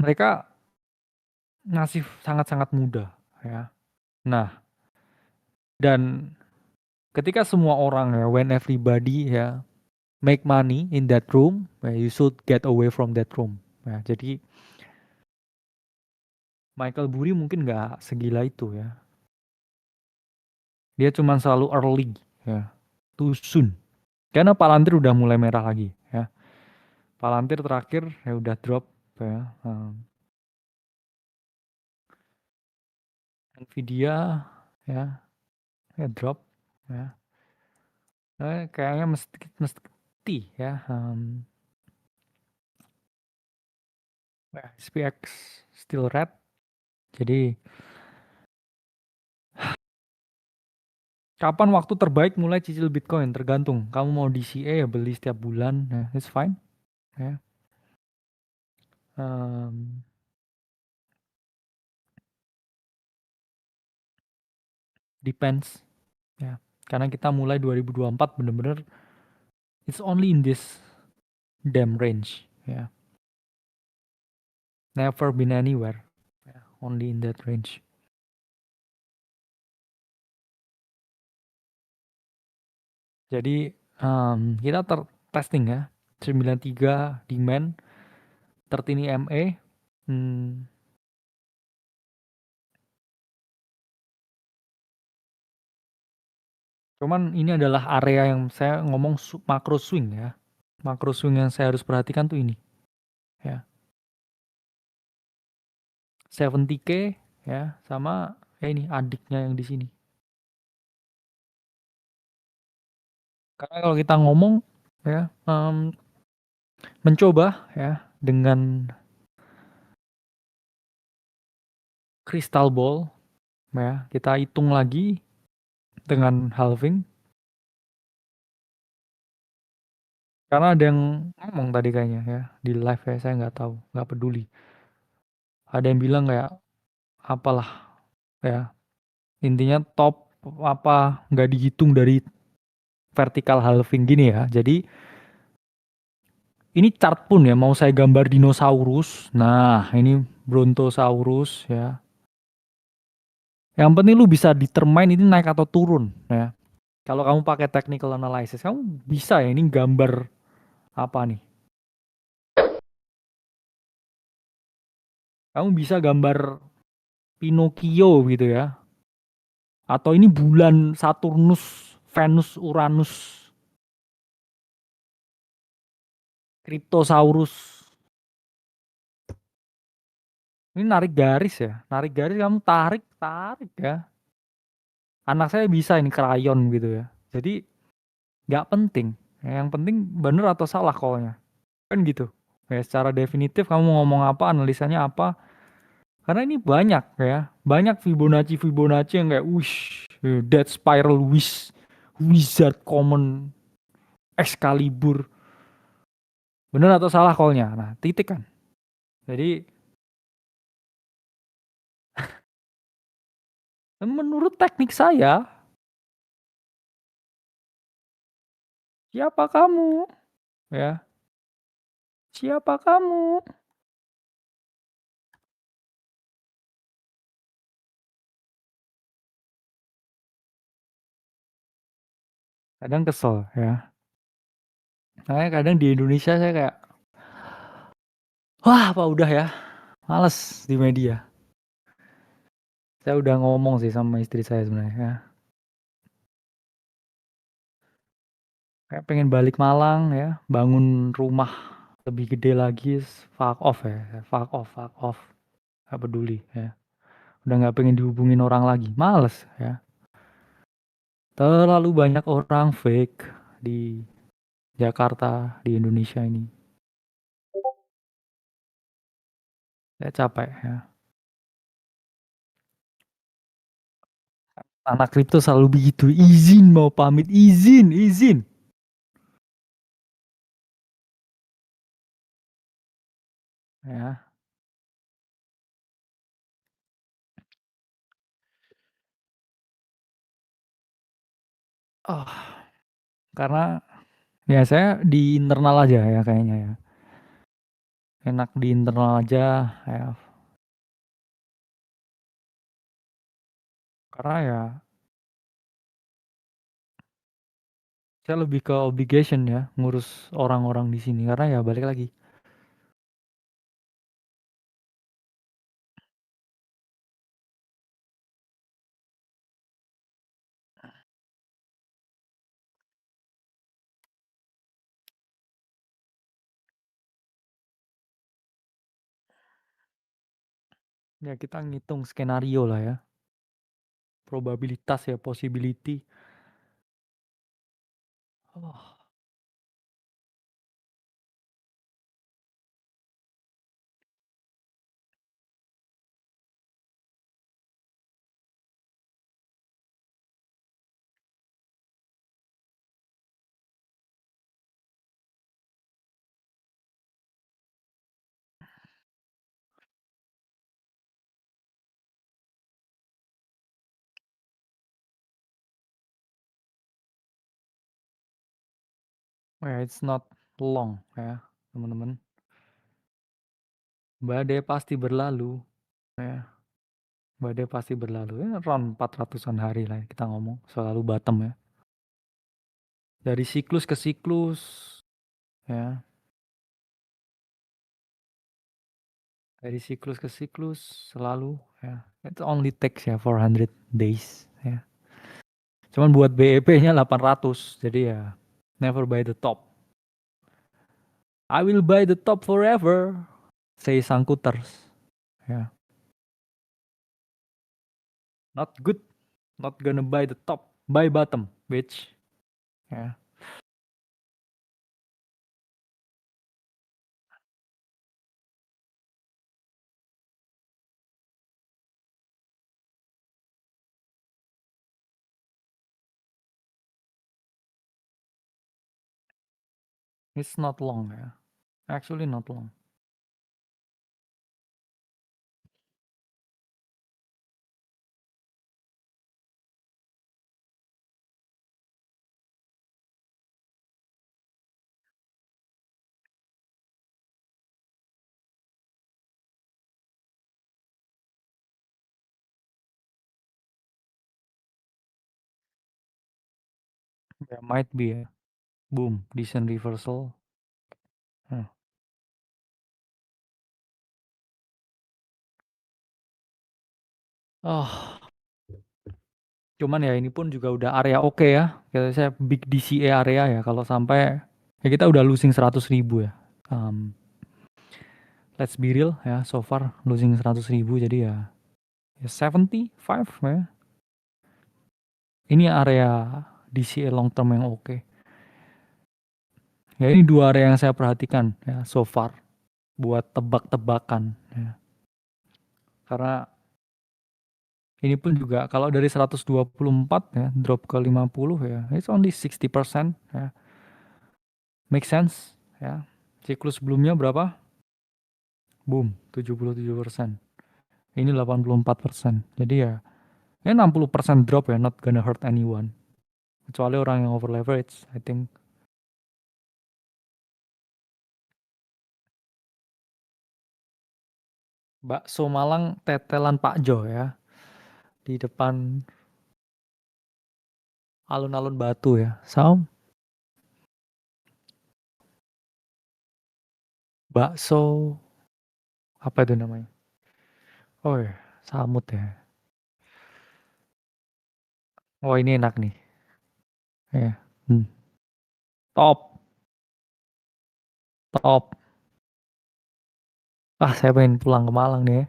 mereka ngasih sangat-sangat mudah ya. Nah, dan ketika semua orang ya when everybody ya make money in that room, you should get away from that room. Ya, jadi Michael Burry mungkin nggak segila itu ya. Dia cuma selalu early ya, too soon. Karena Palantir udah mulai merah lagi ya. Palantir terakhir ya udah drop ya. Nvidia ya, ya drop ya. Kayaknya mesti ya, SPX still red. Jadi kapan waktu terbaik mulai cicil Bitcoin? Tergantung. Kamu mau DCA ya beli setiap bulan, ya, it's fine. Ya. Em, Depends. Ya. Karena kita mulai 2024 bener-bener it's only in this damn range. Ya. Never been anywhere. Ya. Only in that range. Jadi kita testing ya. 93 demand, 13 MA. Hmm, Cuman ini adalah area yang saya ngomong macro swing ya. Macro swing yang saya harus perhatikan tuh ini ya. 70K ya, sama ya ini adiknya yang di sini. Karena kalau kita ngomong ya, mencoba ya dengan crystal ball ya, kita hitung lagi dengan halving. Karena ada yang ngomong tadi kayaknya ya di live ya, saya nggak tahu, nggak peduli. Ada yang bilang kayak apalah ya, intinya top apa nggak dihitung dari vertical halving gini ya. Jadi ini chart pun ya, mau saya gambar dinosaurus. Nah, ini Brontosaurus ya. Yang penting lu bisa determine ini naik atau turun ya. Kalau kamu pakai technical analysis, kamu bisa ya ini gambar apa nih? Kamu bisa gambar Pinocchio gitu ya. Atau ini bulan Saturnus, Venus, Uranus, Cryptosaurus. Ini narik garis ya. Narik garis kamu tarik, tarik ya. Anak saya bisa ini krayon gitu ya. Jadi nggak penting. Yang penting bener atau salah call-nya. Kan gitu. Ya, secara definitif kamu mau ngomong apa, analisanya apa. Karena ini banyak ya. Banyak Fibonacci yang kayak wish, Dead Spiral Wish, Wizard Common, Excalibur. Bener atau salah call-nya. Nah, titik kan. Jadi menurut teknik saya, siapa kamu? Ya, siapa kamu? Kadang kesel ya. Makanya kadang di Indonesia saya kayak, wah apa udah ya, males di media. Saya udah ngomong sih sama istri saya sebenarnya ya. Kayak pengen balik Malang ya, bangun rumah lebih gede lagi, fuck off ya, fuck off, gak peduli ya. Udah gak pengen dihubungin orang lagi, males ya. Terlalu banyak orang fake di Jakarta, di Indonesia ini. Saya capek ya. Anak kripto selalu begitu, izin mau pamit, izin, izin. Ya, oh, karena ya saya di internal aja ya kayaknya ya. Enak di internal aja ya. Karena ya saya lebih ke obligation ya ngurus orang-orang di sini karena ya balik lagi. Ya kita ngitung skenario lah ya. Probabilitas ya, possibility. Oh, yeah, it's not long ya, teman-teman. Badai pasti berlalu, ya. Badai pasti berlalu. Ya, around 400-an hari lah ya, kita ngomong selalu bottom ya. Dari siklus ke siklus, ya. Dari siklus ke siklus selalu ya. It only takes ya 400 days ya. Cuman buat BEP-nya 800. Jadi ya never buy the top. I will buy the top forever. Say Sangkuters. Ya. Not good. Not gonna buy the top. Buy bottom, bitch. Ya. It's not long ya. Actually not long. Ya, might be ya. Boom, decent reversal. Hmm. Oh, cuman ya ini pun juga udah area oke ya. Kayak saya big DCA area ya. Kalau sampai ya kita udah losing 100.000 ya. Um, let's be real ya. So far losing 100.000 jadi ya, ya 75 ya. Ini area DCA long term yang oke. Ya ini dua area yang saya perhatikan ya so far buat tebak-tebakan ya. Karena ini pun juga kalau dari 124 ya drop ke 50 ya, it's only 60% ya. Make sense ya. Siklus sebelumnya berapa? Boom, 77%. Ini 84%. Jadi ya, ya 60% drop ya, not gonna hurt anyone. Kecuali orang yang over leverage, I think. Bakso Malang tetelan Pak Jo ya, di depan alun-alun Batu ya. So, bakso apa itu namanya? Oh ya, Samut ya. Oh ini enak nih. Ya. Hmm. Top, top. Ah, saya pengen pulang ke Malang nih ya.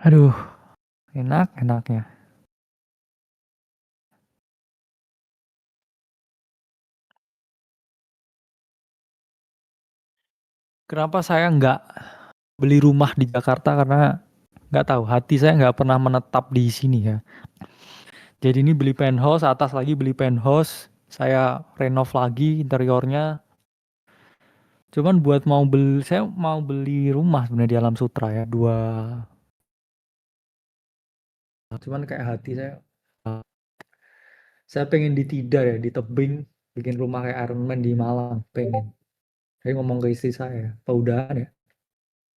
Aduh, enak enaknya. Kenapa saya nggak beli rumah di Jakarta? Karena nggak tahu, hati saya nggak pernah menetap di sini ya. Jadi ini beli penthouse, atas lagi beli penthouse, saya renov lagi interiornya. Cuman buat mau beli, saya mau beli rumah sebenarnya di Alam Sutra ya, dua. Cuman kayak hati saya pengen di Tidar ya, di tebing, bikin rumah kayak Iron Man di Malang, pengen. Saya ngomong ke istri saya, apa udahan ya,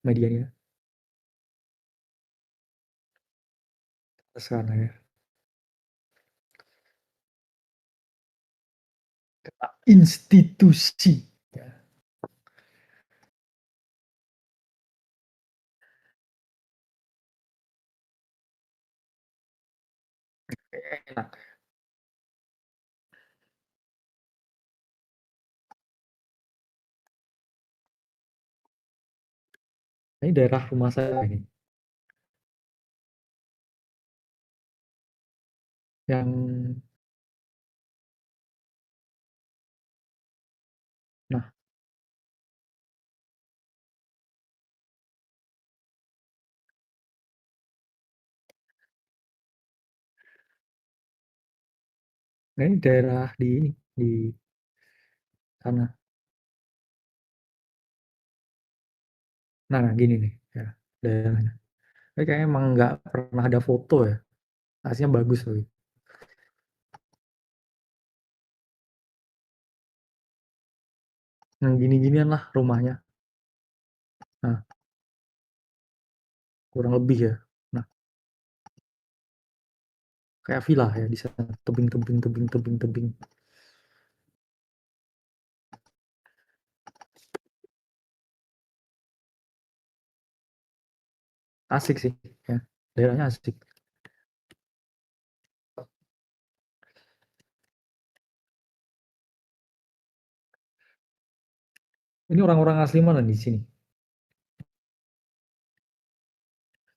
medianya, sekarang ya. Kata institusi. Ya, enak. Ini daerah rumah saya ini. Yang nah, ini daerah di ini di sana. Nah, gini nih ya daerahnya. Ini kayaknya emang nggak pernah ada foto ya. Aslinya bagus loh. Yang gini-ginian lah rumahnya. Nah, kurang lebih ya. Nah, kayak villa ya di sana. Tebing, tebing, tebing, tebing, tebing. Asik sih ya. Daerahnya asik. Ini orang-orang asli mana di sini?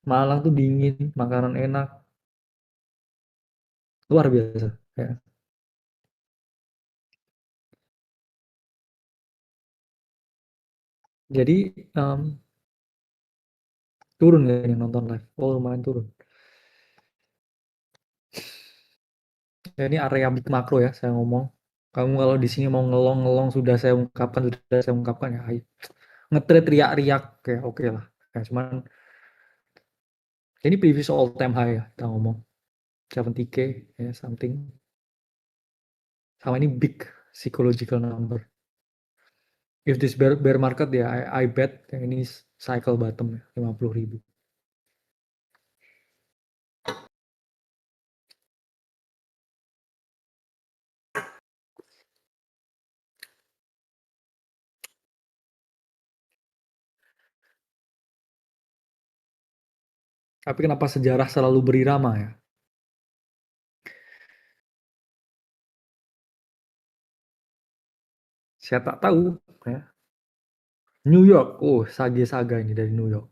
Malang tuh dingin, makanan enak, luar biasa ya. Jadi turun ya yang nonton live. Oh, lumayan turun. Ya, ini area big makro ya saya ngomong. Kamu kalau di sini mau ngelong-ngelong sudah saya ungkapkan ya. Ayo. Nge-trade riak-riak kayak oke lah. Ya, cuman ini previous all time high ya kita ngomong. 70K ya something. Sama ini big psychological number. If this bear market ya I bet yang ini cycle bottom ya 50.000. Tapi kenapa sejarah selalu berirama ya? Saya tak tahu ya. New York, oh Sage Saga ini dari New York.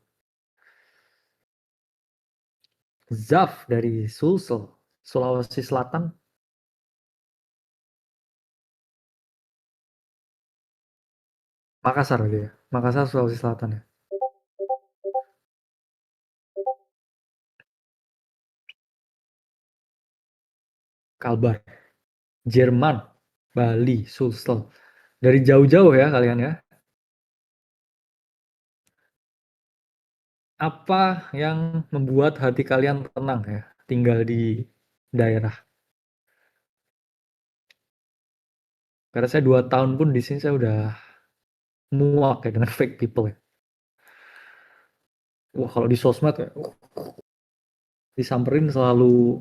Zaf dari Sulsel, Sulawesi Selatan. Makassar gitu ya. Makassar, Sulawesi Selatan ya. Kalbar, Jerman, Bali, Sulsel. Dari jauh-jauh ya kalian ya. Apa yang membuat hati kalian tenang ya tinggal di daerah? Karena saya 2 tahun pun di sini saya udah muak ya dengan fake people ya. Wah kalau di sosmed ya, disamperin selalu,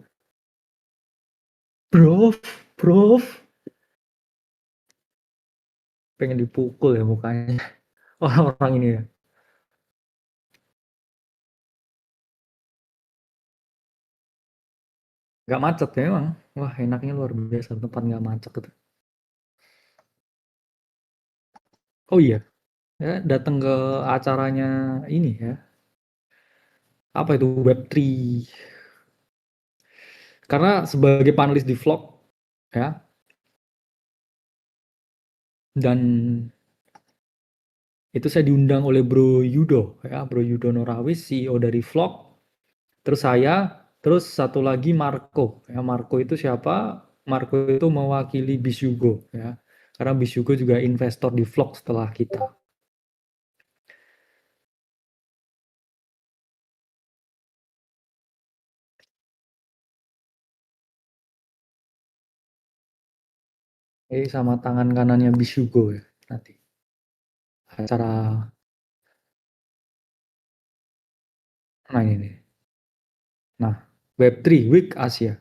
bro, bro, pengen dipukul ya mukanya orang-orang ini ya. Nggak macet ya emang. Wah enaknya luar biasa tempat nggak macet itu. Oh iya, ya datang ke acaranya ini ya. Apa itu Web3? Karena sebagai panelis di vlog ya, dan itu saya diundang oleh Bro Yudo ya, Bro Yudo Norawis, CEO dari vlog. Terus saya, terus satu lagi Marco. Ya, Marco itu siapa? Marco itu mewakili Bis Yugo ya. Karena Bis Yugo juga investor di vlog setelah kita. Sama tangan kanannya Bis Yugo ya nanti. Acara, nah ini nih. Nah, Web3 Week Asia.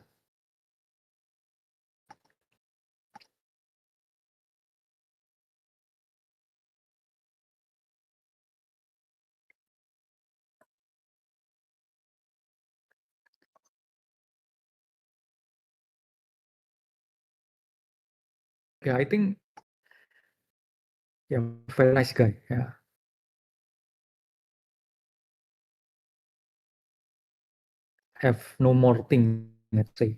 Ya, I think ya very nice guy ya. Have no more thing let's say.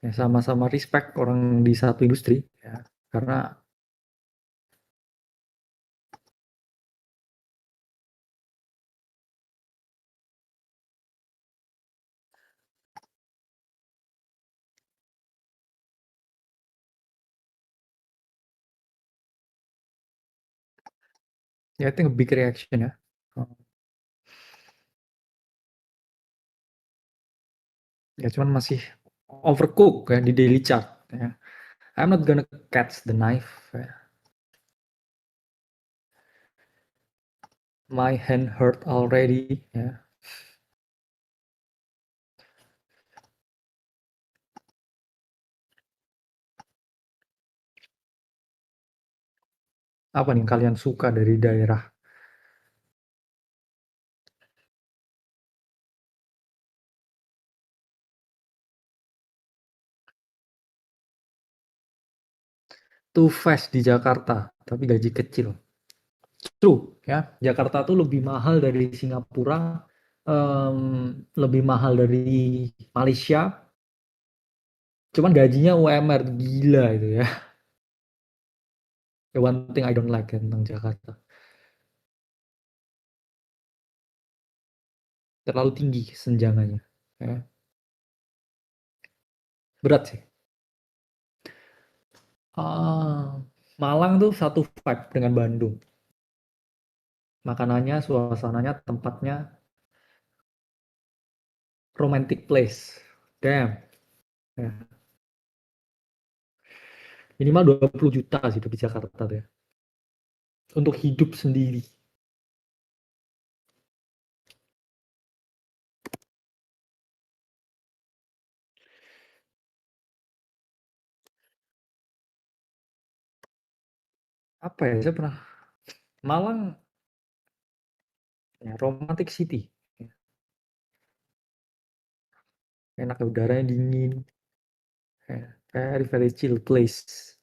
Ya sama-sama respect orang di satu industri ya. Karena ya itu big reaction ya. Oh, ya cuman masih overcook ya di daily chart ya. I'm not gonna catch the knife ya. My hand hurt already ya. Apa nih kalian suka dari daerah? Too fast di Jakarta, tapi gaji kecil. True ya, Jakarta tuh lebih mahal dari Singapura, lebih mahal dari Malaysia, cuman gajinya UMR gila itu ya. The one thing I don't like ya tentang Jakarta, terlalu tinggi senjangannya. Ya. Berat sih. Ah, Malang tuh satu vibe dengan Bandung. Makanannya, suasananya, tempatnya romantic place. Damn. Ya. Minimal 20 juta sih di Jakarta tuh ya. Untuk hidup sendiri. Apa ya? Saya pernah Malang ya, romantic city. Ya, enak udaranya dingin. Ya, very very chill place.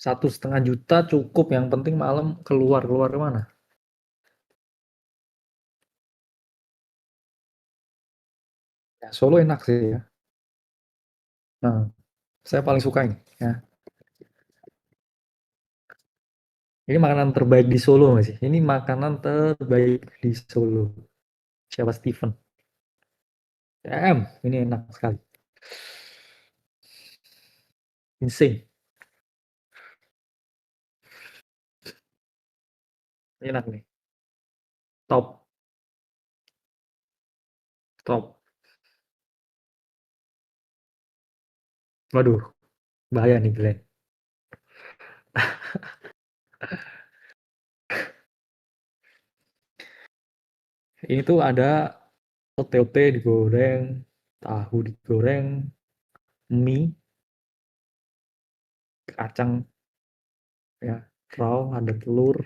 Satu setengah juta cukup. Yang penting malam keluar keluar kemana? Ya, Solo enak sih ya. Nah, saya paling suka ini. Ya. Ini makanan terbaik di Solo nggak sih? Ini makanan terbaik di Solo. Siapa Steven? Ini enak sekali. Insane. Enak nih. Top, top. Waduh, bahaya nih Glenn. Ini tuh ada ote-ote digoreng, tahu digoreng, mie, kacang ya, raw, ada telur,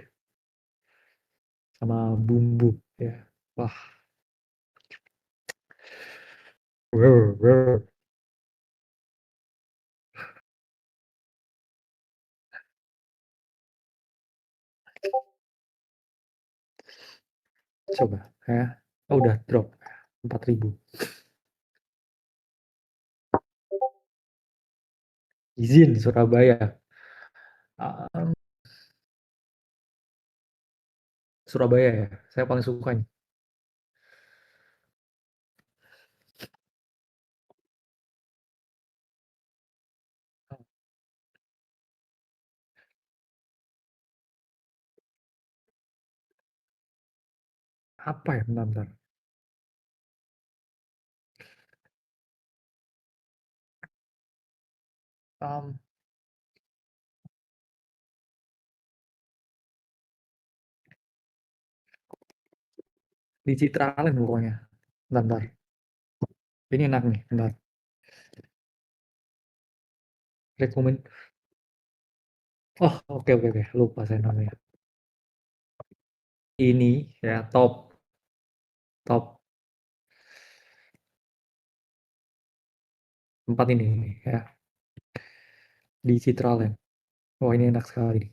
sama bumbu ya. Wah, wow, wow. Coba ya. Oh, udah drop 4.000. Izin Surabaya. Ah, Surabaya ya. Saya paling suka nih. Apa ya? Bentar, bentar. Um, di Citraland pokoknya. Bentar, bentar. Ini enak nih. Bentar. Rekomen. Oh, oke, oke, oke. Lupa saya namanya. Ini ya top, top. tempat ini ya, di Citraland. Oh, ini enak sekali nih.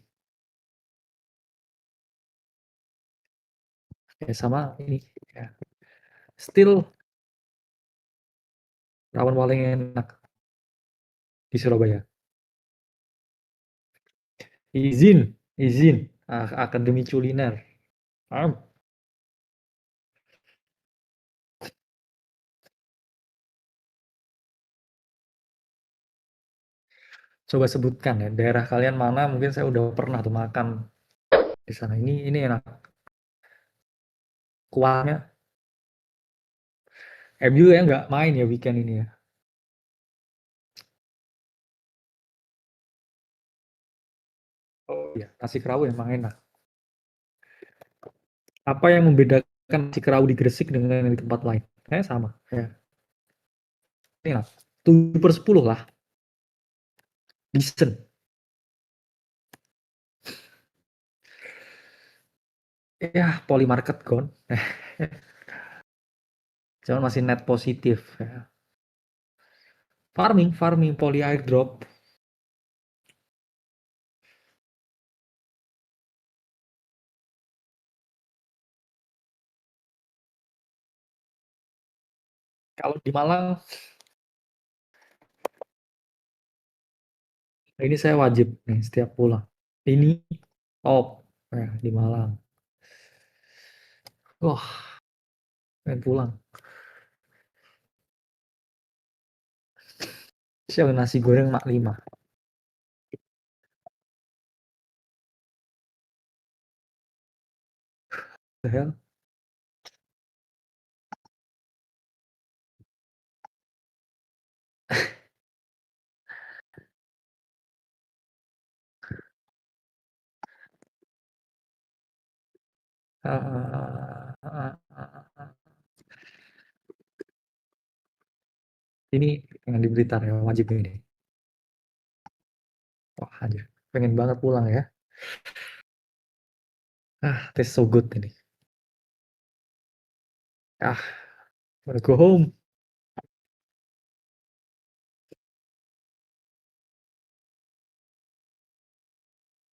Ya, sama ini ya. Still rawon paling enak di Surabaya. Izin, izin. Akademi Culiner. Ah, coba sebutkan ya, daerah kalian mana, mungkin saya udah pernah tuh makan di sana. Ini enak. Kuahnya, MU ya nggak main ya weekend ini ya. Oh iya, nasi kerawu emang enak. Apa yang membedakan nasi kerawu di Gresik dengan yang di tempat lain? Sama. Ya. Ini lah, 7/10 lah. Decent. Ya, Polymarket gone. Cuman masih net positif. Ya. Farming, farming, poly airdrop. Kalau di Malang, ini saya wajib nih setiap pulang. Ini top ya, di Malang. Wah, pengen pulang. Siapa nasi goreng mak 5. The hell? Ah, ah, ah, ah. Ini yang di Blitar ya, wajib ini. Wah, aja. Pengen banget pulang ya. Tastes so good ini. Ah, wanna go home.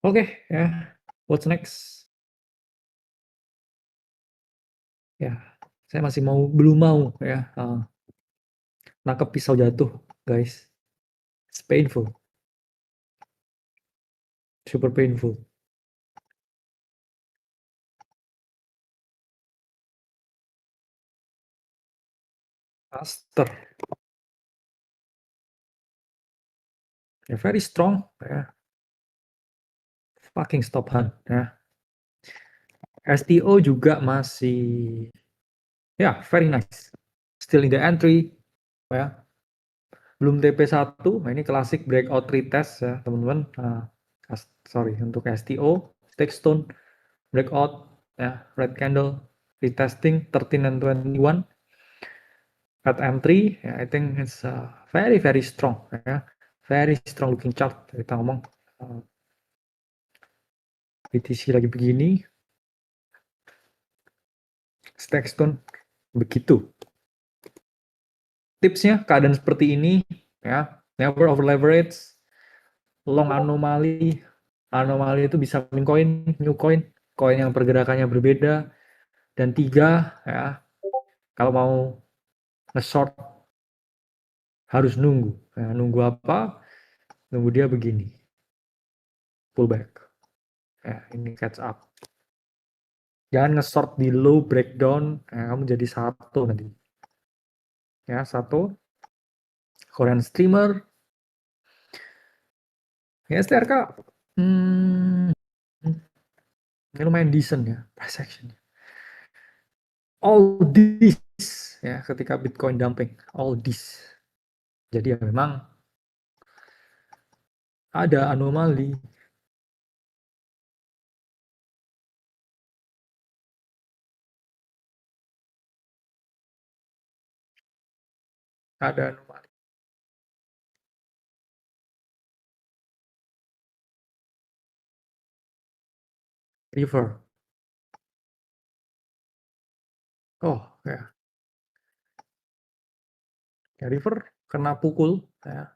Oke, ya. What's next? Ya, saya masih belum mau ya, nangkep pisau jatuh, guys. It's painful, super painful. Aster, ya very strong, ya. Fucking stop hand, ya. STO juga masih, ya very nice. Still in the entry, ya. Belum TP1, nah ini klasik breakout retest ya teman-teman. Sorry, untuk STO, Stone, breakout, ya, red candle, retesting 13 and 21. At M3, ya, I think it's very very strong ya, very strong looking chart. Kita ngomong BTC lagi begini, Stone begitu. Tipsnya keadaan seperti ini ya, never over leverage, long anomali. Anomali itu bisa min coin, new coin, koin yang pergerakannya berbeda. Dan 3 ya, kalau mau nge-short harus nunggu. Ya, nunggu apa? Nunggu dia begini, pullback. Ya, ini catch up. Jangan nge-short di low breakdown, kamu jadi satu nanti. Ya, satu. Korean streamer. Ya, STRK. Hmm, ini lumayan decent ya, price action. All this ya, ketika Bitcoin dumping, all this. Jadi ya memang ada anomali. Ada anomali. River. Oh, ya. Ya, River kena pukul, kayak,